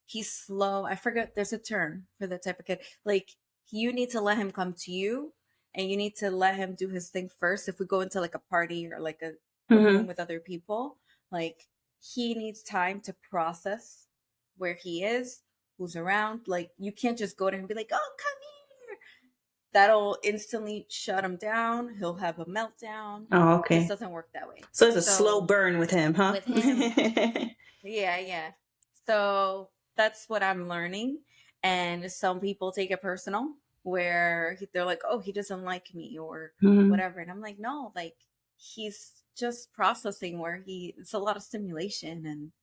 he's slow. I forget there's a term for that type of kid. Like you need to let him come to you and you need to let him do his thing first. If we go into like a party or like a room with other people, like he needs time to process where he is, who's around. Like you can't just go to him and be like, oh, come here. That'll instantly shut him down. He'll have a meltdown. Oh, okay. It doesn't work that way. So it's a slow burn with him, huh? With him. Yeah. So that's what I'm learning. And some people take it personal where they're like, oh, he doesn't like me or whatever. And I'm like, no, like he's just processing where it's a lot of stimulation and,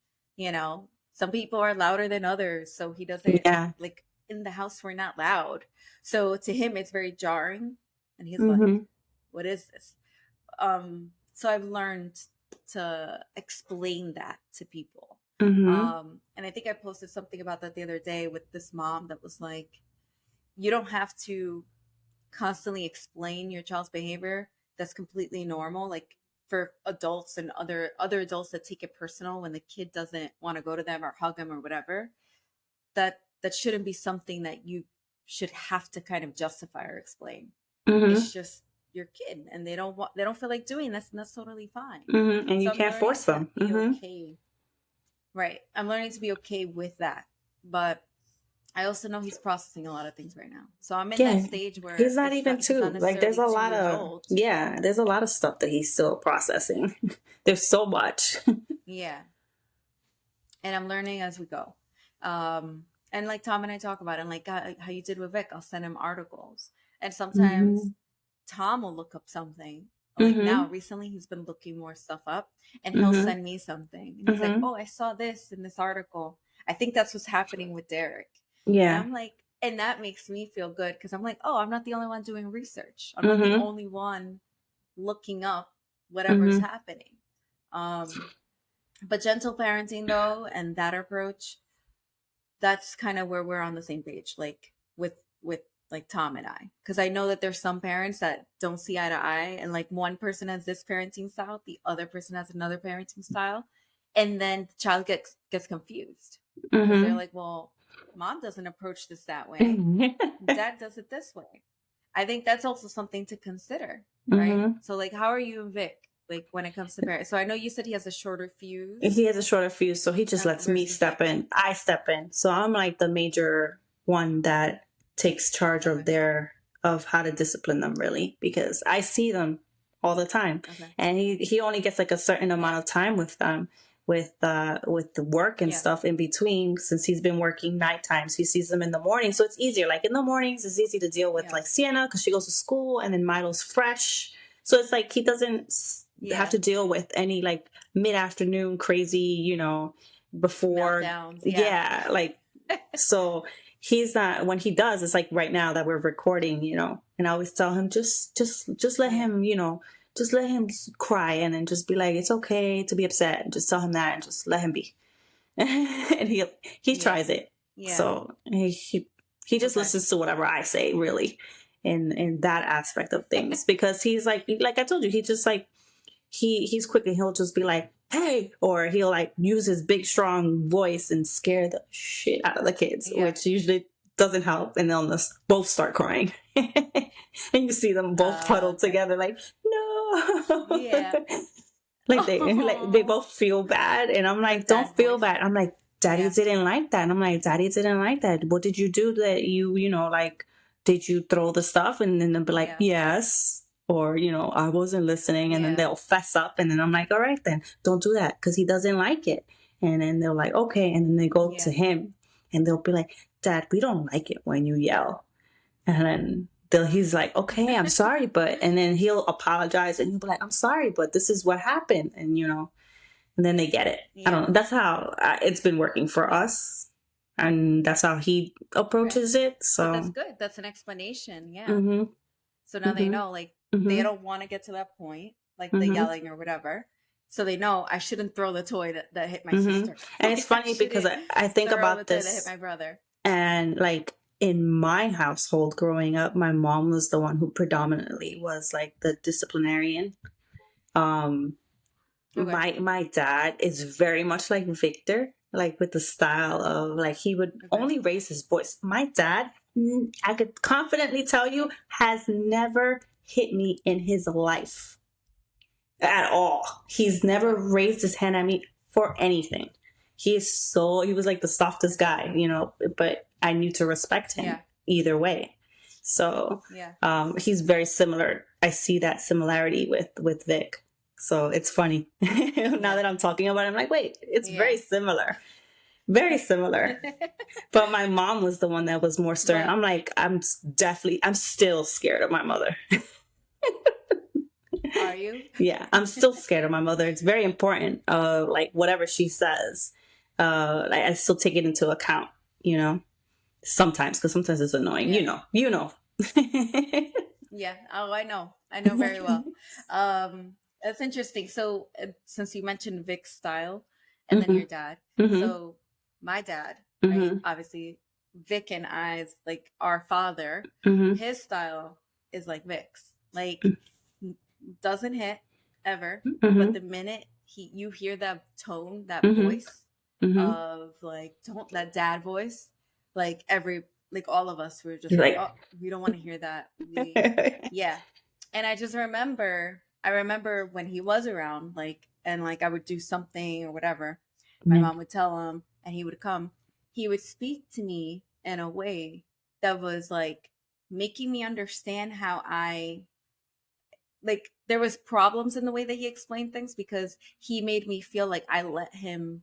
some people are louder than others. So he doesn't like in the house, we're not loud. So to him, it's very jarring. And he's like, what is this? So I've learned to explain that to people. And I think I posted something about that the other day with this mom that was like, you don't have to constantly explain your child's behavior. That's completely normal. Like for adults and other adults that take it personal when the kid doesn't want to go to them or hug them or whatever, that shouldn't be something that you should have to kind of justify or explain. Mm-hmm. It's just your kid and they don't feel like doing this, and that's totally fine. Mm-hmm. And So you I'm can't learning force to them. be Mm-hmm. okay. Right. I'm learning to be okay with that. But I also know he's processing a lot of things right now. So I'm in that Yeah. stage where He's not even he's not two. Like there's necessarily a 2 lot years of, old. yeah, there's a lot of stuff that he's still processing. There's so much. Yeah. And I'm learning as we go. And like Tom and I talk about it, and like how you did with Vic, I'll send him articles. And sometimes Mm-hmm. Tom will look up something. Like now, Mm-hmm. recently, he's been looking more stuff up, and he'll Mm-hmm. send me something. And he's like, Mm-hmm. "Oh, I saw this in this article." I think that's what's happening with Derek. And Yeah. I'm like, and that makes me feel good because I'm like, oh, I'm not the only one doing research. I'm not the Mm-hmm. only one looking up whatever's Mm-hmm. happening. But gentle parenting, though, and that approach, that's kind of where we're on the same page, like with like Tom and I, because I know that there's some parents that don't see eye to eye, and like one person has this parenting style, the other person has another parenting style, and then the child gets confused because they're Mm-hmm. like, well, mom doesn't approach this that way, dad does it this way. I think that's also something to consider, right? Mm-hmm. So like, how are you and Vic, like when it comes to parents? So I know you said he has a shorter fuse He has a shorter fuse, so he just lets me versus Vic. step in. I step in. So I'm like the major one that takes charge of Okay. of how to discipline them, really, because I see them all the time. Okay. And he only gets like a certain amount Yeah. of time with them, with the work and Yeah. stuff in between, since he's been working night times. He sees them in the morning, so it's easier. Like in the mornings, it's easy to deal with, Yeah. like Sienna, because she goes to school, and then Milo's fresh. So it's like he doesn't have to deal with any like mid-afternoon crazy, before. Meltdowns. Yeah, like, so he's not. When he does, it's like right now that we're recording, and I always tell him, just let him, just let him cry, and then just be like, it's okay to be upset, and just tell him that, and just let him be. And he tries it. Yeah. So he just listens to whatever I say, really, in that aspect of things, because he's like I told you, he just like he's quick, and he'll just be like, hey, or he'll like use his big strong voice and scare the shit out of the kids, which usually doesn't help, and they'll just both start crying. And you see them both huddled together like, no. Yeah. Like they both feel bad, and I'm like, don't feel bad. I'm like, daddy didn't like that. And I'm like, daddy didn't like that. What did you do that like, did you throw the stuff? And then they'll be like, yes. Or, I wasn't listening. And then they'll fess up. And then I'm like, all right, then don't do that, because he doesn't like it. And then they're like, okay. And then they go to him, and they'll be like, Dad, we don't like it when you yell. And then he's like, okay, I'm sorry, and then he'll apologize, and he'll be like, I'm sorry, but this is what happened. And, and then they get it. I don't know. That's how it's been working for us. And that's how he approaches it. So but that's good. That's an explanation. Yeah. Mm-hmm. So now they know, like, they don't want to get to that point, like the yelling or whatever. So they know I shouldn't throw the toy that hit my sister. And it's funny because I think about this. That hit my brother. And like in my household growing up, my mom was the one who predominantly was like the disciplinarian. My dad is very much like Victor, like with the style of like he would only raise his voice. My dad, I could confidently tell you, has never hit me in his life at all. He's never raised his hand at me for anything. He was like the softest guy, but I knew to respect him either way. So he's very similar. I see that similarity with Vic. So it's funny. Now that I'm talking about it, I'm like, wait, it's very similar. Very similar. But my mom was the one that was more stern. I'm like, I'm still scared of my mother. Are you? Yeah, I'm still scared of my mother. It's very important. Like whatever she says, I still take it into account, sometimes, because sometimes it's annoying, you know. Yeah. Oh, I know very well. That's interesting. So since you mentioned Vic's style, and then Mm-hmm. your dad. Mm-hmm. So my dad, right? Mm-hmm. Obviously, Vic and I's like our father. Mm-hmm. His style is like Vic's, like doesn't hit ever, but Mm-hmm. the minute you hear that tone, that Mm-hmm. voice Mm-hmm. of like don't that dad voice, like all of us were just You're like, like, oh, we don't want to hear that. We yeah. And I remember when he was around, like, and like I would do something or whatever, my mm-hmm. mom would tell him and he would come, he would speak to me in a way that was like making me understand how I like there was problems in the way that he explained things because he made me feel like I let him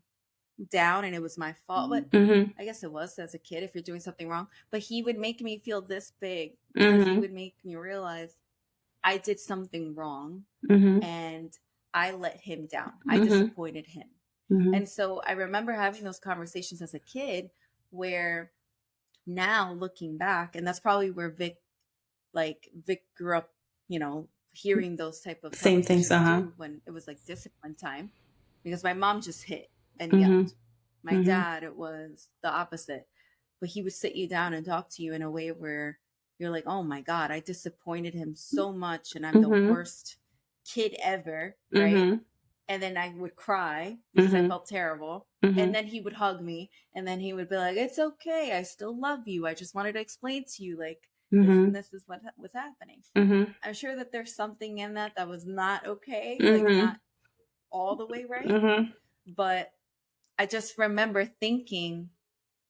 down and it was my fault. But Mm-hmm. I guess it was as a kid if you're doing something wrong. But he would make me feel this big because he Mm-hmm. would make me realize I did something wrong Mm-hmm. and I let him down. I Mm-hmm. disappointed him. Mm-hmm. And so I remember having those conversations as a kid where now looking back, and that's probably where Vic grew up, hearing those type of Same things. conversations Uh-huh. too when it was like discipline time because my mom just hit and Mm-hmm. yelled. My Mm-hmm. dad, it was the opposite, but he would sit you down and talk to you in a way where you're like, oh my God, I disappointed him so much and I'm the Mm-hmm. worst kid ever, right? Mm-hmm. And then I would cry because I Mm-hmm. felt terrible. Mm-hmm. And then he would hug me and then he would be like, it's okay. I still love you. I just wanted to explain to you like this Mm-hmm. and this is what was happening. Mm-hmm. I'm sure that there's something in that was not okay, like Mm-hmm. not all the way right. Mm-hmm. But I just remember thinking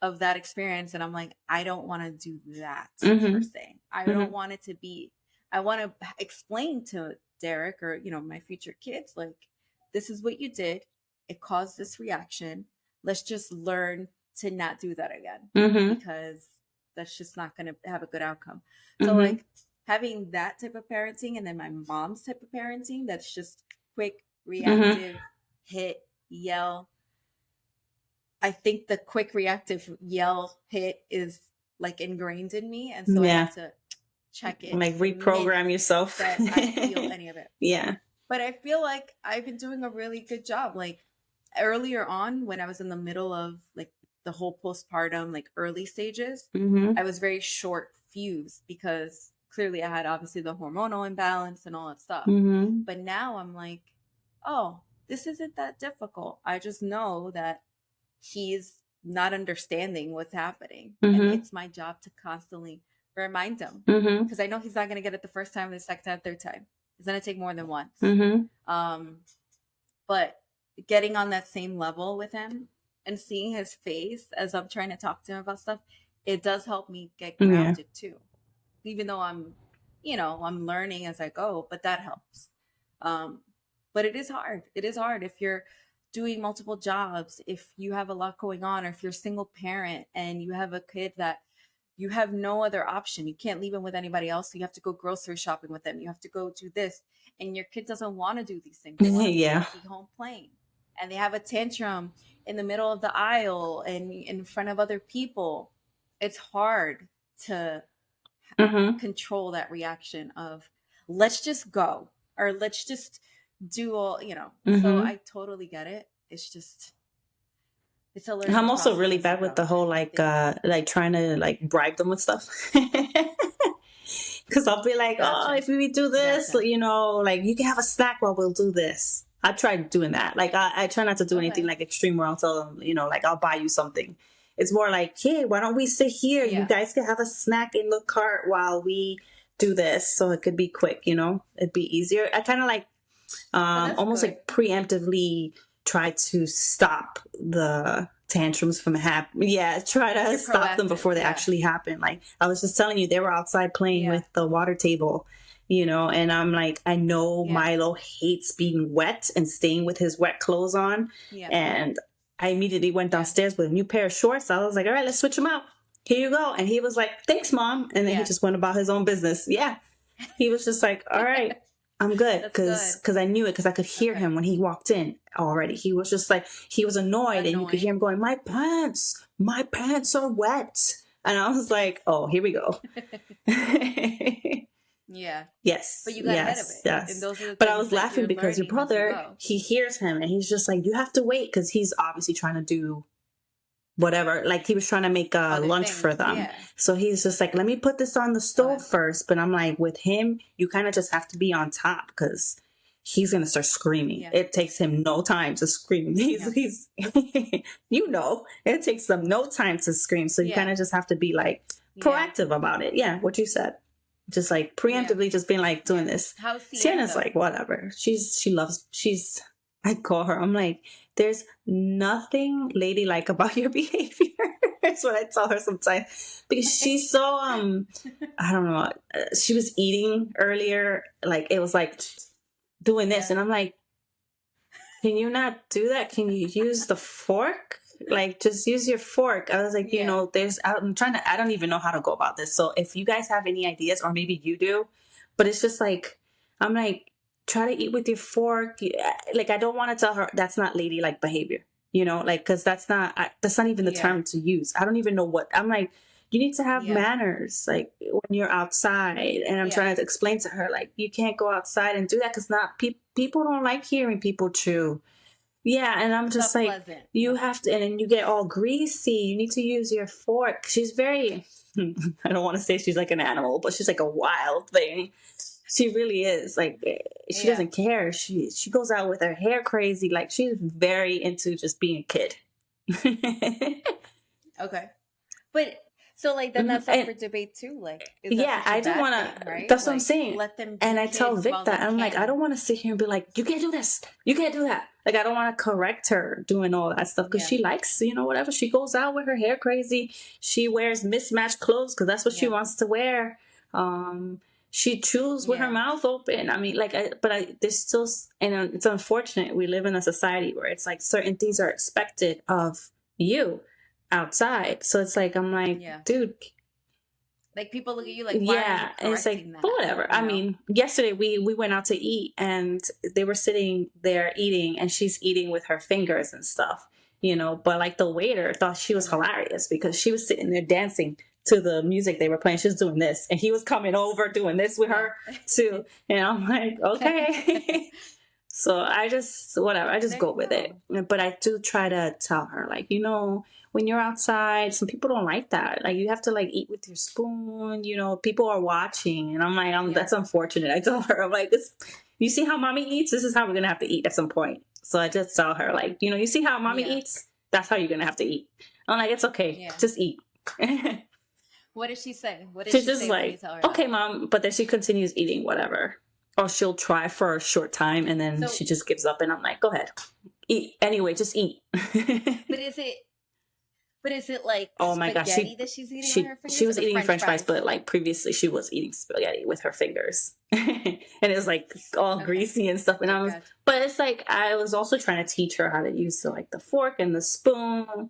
of that experience and I'm like, I don't want to do that per Mm-hmm. se. I Mm-hmm. don't want it to be, I want to explain to Derek or, my future kids, like, this is what you did. It caused this reaction. Let's just learn to not do that again Mm-hmm. because that's just not going to have a good outcome. So, Mm-hmm. like, having that type of parenting and then my mom's type of parenting that's just quick, Mm-hmm. reactive, hit, yell. I think the quick, reactive yell, hit is like ingrained in me. And so I Yeah. have to check it Like the reprogram minute yourself. that I feel any of it. Yeah. But I feel like I've been doing a really good job. Like earlier on, when I was in the middle of like the whole postpartum, like early stages, Mm-hmm. I was very short fused because clearly I had obviously the hormonal imbalance and all that stuff. Mm-hmm. But now I'm like, oh, this isn't that difficult. I just know that he's not understanding what's happening. And Mm-hmm. it's my job to constantly remind him Mm-hmm. because I know he's not going to get it the first time, the second time, third time. It's going to take more than once. Mm-hmm. But getting on that same level with him and seeing his face as I'm trying to talk to him about stuff, it does help me get Yeah. grounded too. Even though I'm learning as I go, but that helps. But it is hard. It is hard if you're doing multiple jobs, if you have a lot going on, or if you're a single parent and you have a kid that you have no other option. You can't leave him with anybody else. So you have to go grocery shopping with them. You have to go do this. And your kid doesn't want to do these things. They want to Yeah. be home playing. And they have a tantrum in the middle of the aisle and in front of other people. It's hard to Mm-hmm. control that reaction of let's just go or let's just do all. Mm-hmm. So I totally get it. It's just it's a learning I'm also process really as you bad with go, the whole I think. like trying to like bribe them with stuff. Because I'll be like, oh, Gotcha. if we do this, Gotcha. like you can have a snack while we'll do this. I tried doing that. Like I try not to do anything Okay. like extreme where I'll tell them, like I'll buy you something. It's more like, hey, why don't we sit here? You Yeah. guys can have a snack in the cart while we do this. So it could be quick, it'd be easier. I kind of like almost good. like preemptively try to stop the tantrums from happening. Yeah, try to stop them before they actually happen. Like I was just telling you, they were outside playing with the water table, and I'm like, I know Milo hates being wet and staying with his wet clothes on. Yeah. And I immediately went downstairs with a new pair of shorts. I was like, all right, let's switch them out. Here you go. And he was like, thanks, Mom. And then he just went about his own business. Yeah. He was just like, all right. I'm good because I knew it because I could hear him when he walked in already. He was just like, he was annoyed and you could hear him going, my pants are wet. And I was like, oh, here we go. Yeah. But Yes, you got ahead of yes, it. And yes. those are the But I things was that laughing you're because your learning as you brother, go. he hears him and he's just like, you have to wait, because he's obviously trying to do whatever. Like he was trying to make a Other lunch for things. them. Yeah. So he's just like, let me put this on the stove Okay. first. But I'm like, with him, you kind of just have to be on top, because he's going to start screaming. Yeah. It takes him no time to scream. Yeah. He's it takes them no time to scream. So you kind Yeah. of just have to be like Yeah. proactive about it. Yeah, what you said. Just like Yeah. preemptively just being like doing Yeah. this. How's Sienna Sienna's though? like, whatever. I call her. I'm like, there's nothing ladylike about your behavior. That's what I tell her sometimes, because she's so I don't know. She was eating earlier, like it was like doing this, Yeah. and I'm like, can you not do that? Can you use the fork? Like, just use your fork. I was like, Yeah. I don't even know how to go about this. So if you guys have any ideas, or maybe you do, but it's just like, I'm like, try to eat with your fork. Like, I don't want to tell her that's not ladylike behavior, like, cause that's not even the Yeah. term to use. I don't even know what, I'm like, you need to have Yeah. manners, like when you're outside. And I'm Yeah. trying to explain to her, like, you can't go outside and do that, because not people don't like hearing people chew. Yeah, and I'm It's just not like, pleasant. you Yeah. have to, and then you get all greasy. You need to use your fork. She's very, I don't want to say she's like an animal, but she's like a wild thing. She really is. Like, she Yeah. doesn't care. She goes out with her hair crazy. Like, she's very into just being a kid. Okay. But so like then that's up for debate too. Like, is that Yeah, such a I don't bad want thing, to. right? That's what I'm Like saying. let them And be I tell kids Vic while that. they I'm like, I can. don't want to sit here and be like, you can't do this. You can't do that. Like, I don't want to correct her doing all that stuff, because Yeah. she likes, whatever. She goes out with her hair crazy. She wears mismatched clothes because that's what she Yeah. wants to wear. She chews with her Yeah. mouth open. I mean, like, there's still, and it's unfortunate. We live in a society where it's like certain things are expected of you outside. So it's like, I'm like, Yeah. dude, Like people look at you like, why are you yeah, and it's like, correcting that? whatever. I mean, yesterday we went out to eat, and they were sitting there eating, and she's eating with her fingers and stuff, but like the waiter thought she was Okay. hilarious, because she was sitting there dancing to the music they were playing. She was doing this, and he was coming over doing this with her too. And I'm like, okay. So I just There go you with it. go. But I do try to tell her, like, when you're outside, some people don't like that. Like, you have to like eat with your spoon, people are watching. And I'm like, Yeah. that's unfortunate. I told her, I'm like, you see how mommy eats? This is how we're gonna have to eat at some point. So I just tell her, like, you see how mommy Yeah. eats? That's how you're gonna have to eat. I'm like, it's okay. Yeah. Just eat. What did she say? What did She's she just say when you like, tell her okay, that? mom. But then she continues eating whatever. Or she'll try for a short time, and then So she just gives up. And I'm like, go ahead. Eat. Anyway, just eat. But is it like Oh my gosh, spaghetti that she's eating with her fingers? she was or the eating French fries, fries? but like previously she was eating spaghetti with her fingers. And it was like all Okay. greasy and stuff. And I was, Gotcha. but it's like, I was also trying to teach her how to use the fork and the spoon.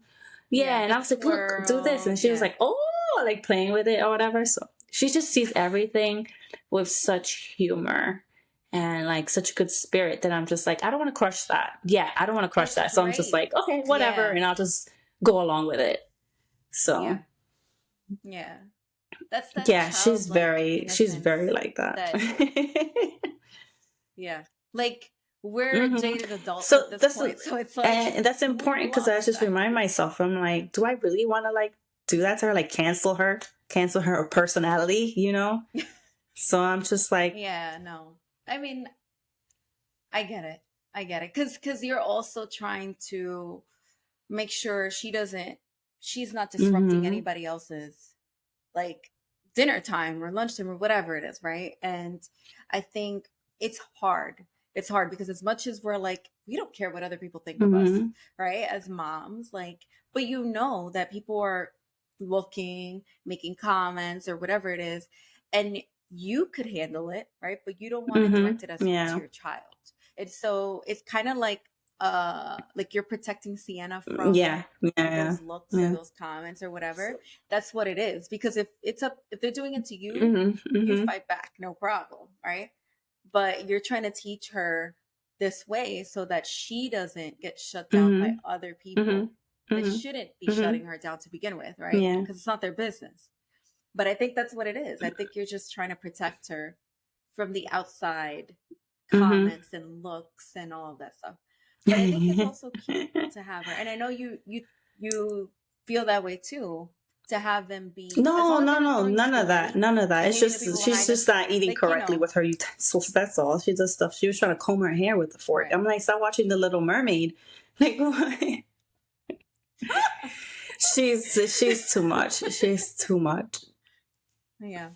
Yeah, and I was like, look, do this. And she was like, oh, like playing with it or whatever. So she just sees everything with such humor and like such a good spirit that I'm just like, I don't want to crush that. Yeah, I don't want to crush That's that. So I'm just great. like, okay, whatever. Yeah. And I'll just go along with it. So Yeah. Yeah. That's that yeah, she's childlike very like that. Yeah. Like we're Mhm. jaded adults So at this that's point. So it's like and that's we've important, because I lost just that. remind myself, I'm like, do I really want to like do that to her, like cancel her personality, So I'm just like, Yeah, no. I mean, I get it. I get it. Cause you're also trying to make sure she's not disrupting mm-hmm, anybody else's like dinner time or lunchtime or whatever it is, right? And I think it's hard. It's hard because as much as we're like, we don't care what other people think of us, mm-hmm, right? As moms, like, but that people are looking, making comments or whatever it is, and you could handle it, right? But you don't want to direct it mm-hmm, as to yeah, your child. And so it's kind of like you're protecting Sienna from yeah, yeah, those looks or yeah, those comments or whatever. That's what it is. Because if they're doing it to you, mm-hmm, you mm-hmm, fight back, no problem, right? But you're trying to teach her this way so that she doesn't get shut down by mm-hmm, other mm-hmm, people that mm-hmm, shouldn't be mm-hmm, shutting her down to begin with, right? yeah, Because it's not their business. But I think that's what it is. I think you're just trying to protect her from the outside Mm-hmm. comments and looks and all of that stuff. But I think it's also cute to have her, and I know you feel that way too. To have them be, as No, long as no, they're not no, throwing none of that. food, None of that. and It's maybe the just people she's behind just us, not eating like, you correctly know, with her utensils. That's all. She does stuff. She was trying to comb her hair with the fork. right? I'm like, stop watching The Little Mermaid. Like, what? She's too much. She's too much. Yeah.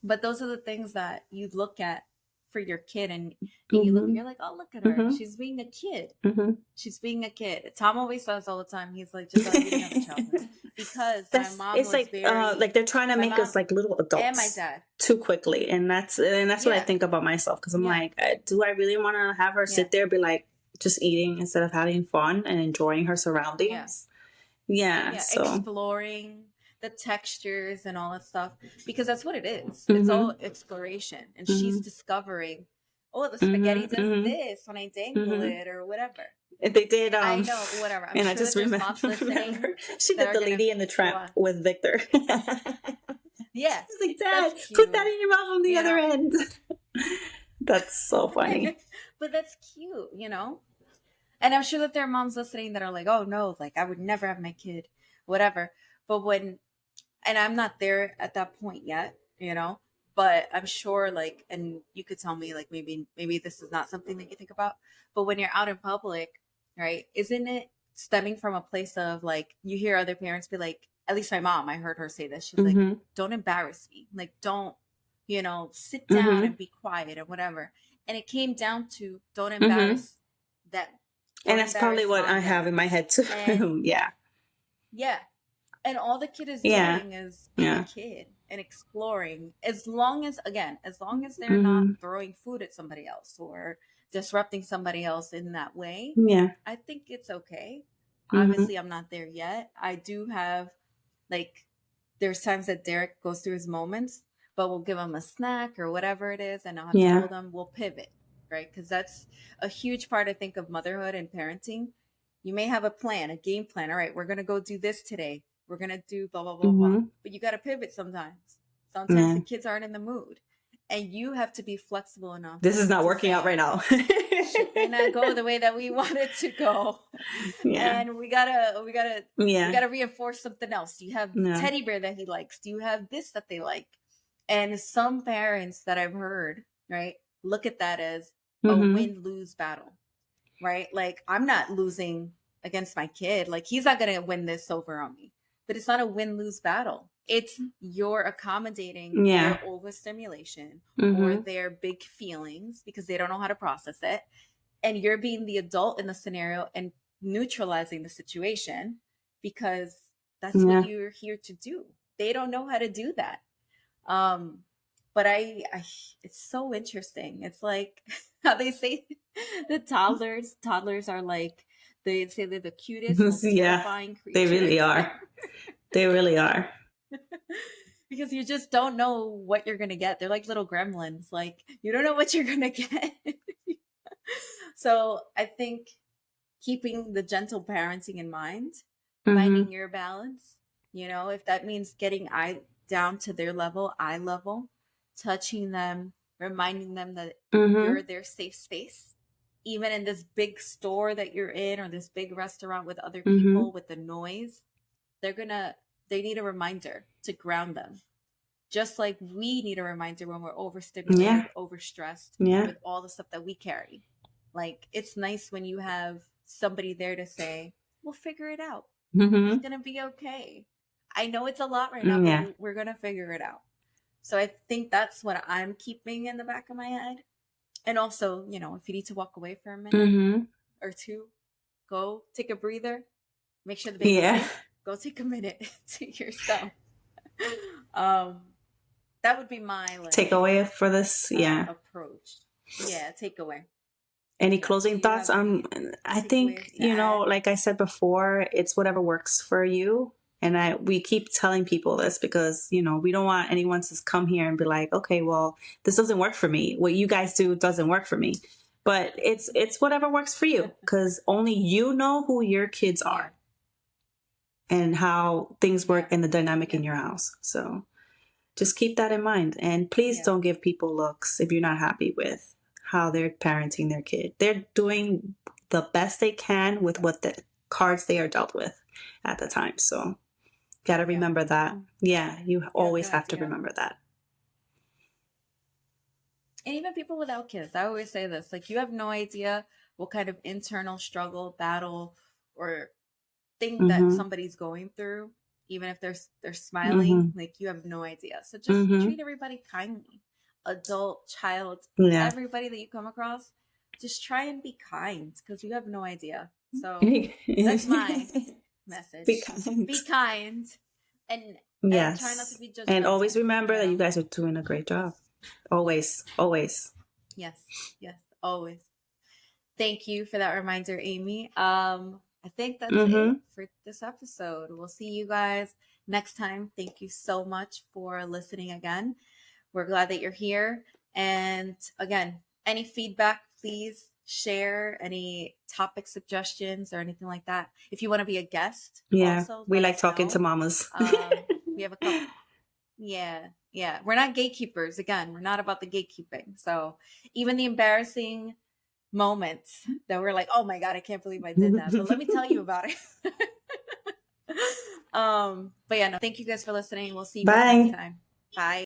But those are the things that you look at for your kid, and Mm-hmm. you're like, oh, look at her, Mm-hmm. she's being a kid. Mm-hmm. She's being a kid. Tom always says all the time, he's like, Giselle, you didn't have a childhood, because my That's mom it's was like they're trying to my make us mom like little and my adults dad. too quickly, and that's what I Yeah, think about myself, because I'm yeah, like, do I really want to have her yeah, sit there be like just eating instead of having fun and enjoying her yeah, surroundings? Yeah, yeah. so Exploring the textures and all that stuff, because that's what it is. It's mhm, all exploration, and she's mhm, discovering, oh, the spaghetti mhm, does mhm, this when I dangle mhm. it or whatever. They did I know, whatever. I'm and I sure just that there's moms listening remember she that did are the gonna Lady in the Tramp want. with Victor. Yeah, She's like, Dad, that's put that cute. in your mouth on the You other know, end. That's so funny. but that's cute. You know, and I'm sure that there are moms listening that are like, oh no, like I would never have my kid, whatever. But when, and I'm not there at that point yet, you know, but I'm sure, like, and you could tell me, like, maybe this is not something that you think about, but when you're out in public, right, isn't it stemming from a place of, like, you hear other parents be like, at least my mom, I heard her say this, she's like, Mm-hmm. don't embarrass me, like, don't, sit down Mm-hmm. and be quiet and whatever. And it came down to, don't Mm-hmm. embarrass them, And don't that's probably embarrass what mom I and have dad. in my head And too. Yeah. yeah, and all the kid is Yeah. doing is being a Yeah. kid and exploring, as long as, again, as long as they're not Mm-hmm. throwing food at somebody else or disrupting somebody else in that way. Yeah. I think it's okay. Mm-hmm. Obviously I'm not there yet. I do have, like, there's times that Derek goes through his moments, but we'll give him a snack or whatever it is, and I'll have to Yeah. hold him. We'll pivot, right? Because that's a huge part, I think, of motherhood and parenting. You may have a plan, a game plan. All right, we're gonna go do this today. We're gonna do blah blah blah blah. Mm-hmm. But you got to pivot sometimes. Sometimes Yeah. the kids aren't in the mood, and you have to be flexible enough This is not to working out right say, now. shit may not go the way that we want it to go, Yeah. and we gotta Yeah. reinforce something else. Do you have No. teddy bear that he likes? Do you have this that they like? And some parents that I've heard, right, look at that as a Mm-hmm. win-lose battle, right? Like, I'm not losing against my kid, like, he's not gonna win this over on me. But it's not a win-lose battle. It's you're accommodating Yeah. their overstimulation or Mm-hmm. their big feelings because they don't know how to process it, and you're being the adult in the scenario and neutralizing the situation, because that's what Yeah. you're here to do. They don't know how to do that. um but I it's so interesting. It's like how they say the toddlers are like, they say they're the cutest, most Yeah. terrifying They creatures. really are. They really are. Because you just don't know what you're gonna get. They're like little gremlins, like, you don't know what you're gonna get. So I think keeping the gentle parenting in mind, Mm-hmm. finding your balance, if that means getting down to their level, eye level, touching them, reminding them that Mm-hmm. you're their safe space. Even in this big store that you're in, or this big restaurant with other Mm-hmm. people, with the noise, they need a reminder to ground them. Just like we need a reminder when we're Yeah. overstimulated, overstressed Yeah. with all the stuff that we carry. Like, it's nice when you have somebody there to say, we'll figure it out. It's Mm-hmm. going to be okay. I know it's a lot right now, but Yeah. we're going to figure it out. So I think that's what I'm keeping in the back of my head. And also, if you need to walk away for a minute Mm-hmm. or two, go take a breather, make sure the baby's Yeah. safe, go take a minute to yourself. um, that would be my, like, Takeaway for this. Yeah. approach. Yeah, takeaway. Any Yeah. Do closing you thoughts? have any I think, takeaways to add? like I said before, it's whatever works for you. And we keep telling people this because, we don't want anyone to come here and be like, okay, well, this doesn't work for me. What you guys do doesn't work for me. But it's whatever works for you, because only you know who your kids Yeah. are and how things work Yeah. in the dynamic in Yeah. your house. So Just keep that in mind. And please Yeah. don't give people looks if you're not happy with how they're parenting their kid. They're doing the best they can with what the cards they are dealt with at the time. So, got to Yeah. remember that. Yeah, you You have always no have to idea. remember that. And even people without kids, I always say this, like, you have no idea what kind of internal struggle, battle, or thing that Mhm. somebody's going through, even if they're smiling, Mhm. like, you have no idea. So just Mhm. treat everybody kindly. Adult, child, Yeah. everybody that you come across, just try and be kind because you have no idea. So Be that's my message. kind. Be kind and try not to Yes. be And always judgmental, remember you that you know? guys are doing a great job. Always. Always. Yes, yes, always. Thank you for that reminder, Amy. I think that's it Mhm. for this episode. We'll see you guys next time. Thank you so much for listening again. We're glad that you're here. And again, any feedback, please share any topic suggestions or anything like that. If you want to be a guest, Yeah. also We let like us talking to know. mamas. We have a couple. Yeah, yeah. We're not gatekeepers. Again, we're not about the gatekeeping. So even the embarrassing moments that we're like, oh my God, I can't believe I did that. But let me tell you about it. But yeah, no, thank you guys for listening. We'll see you guys next Bye. time. Bye.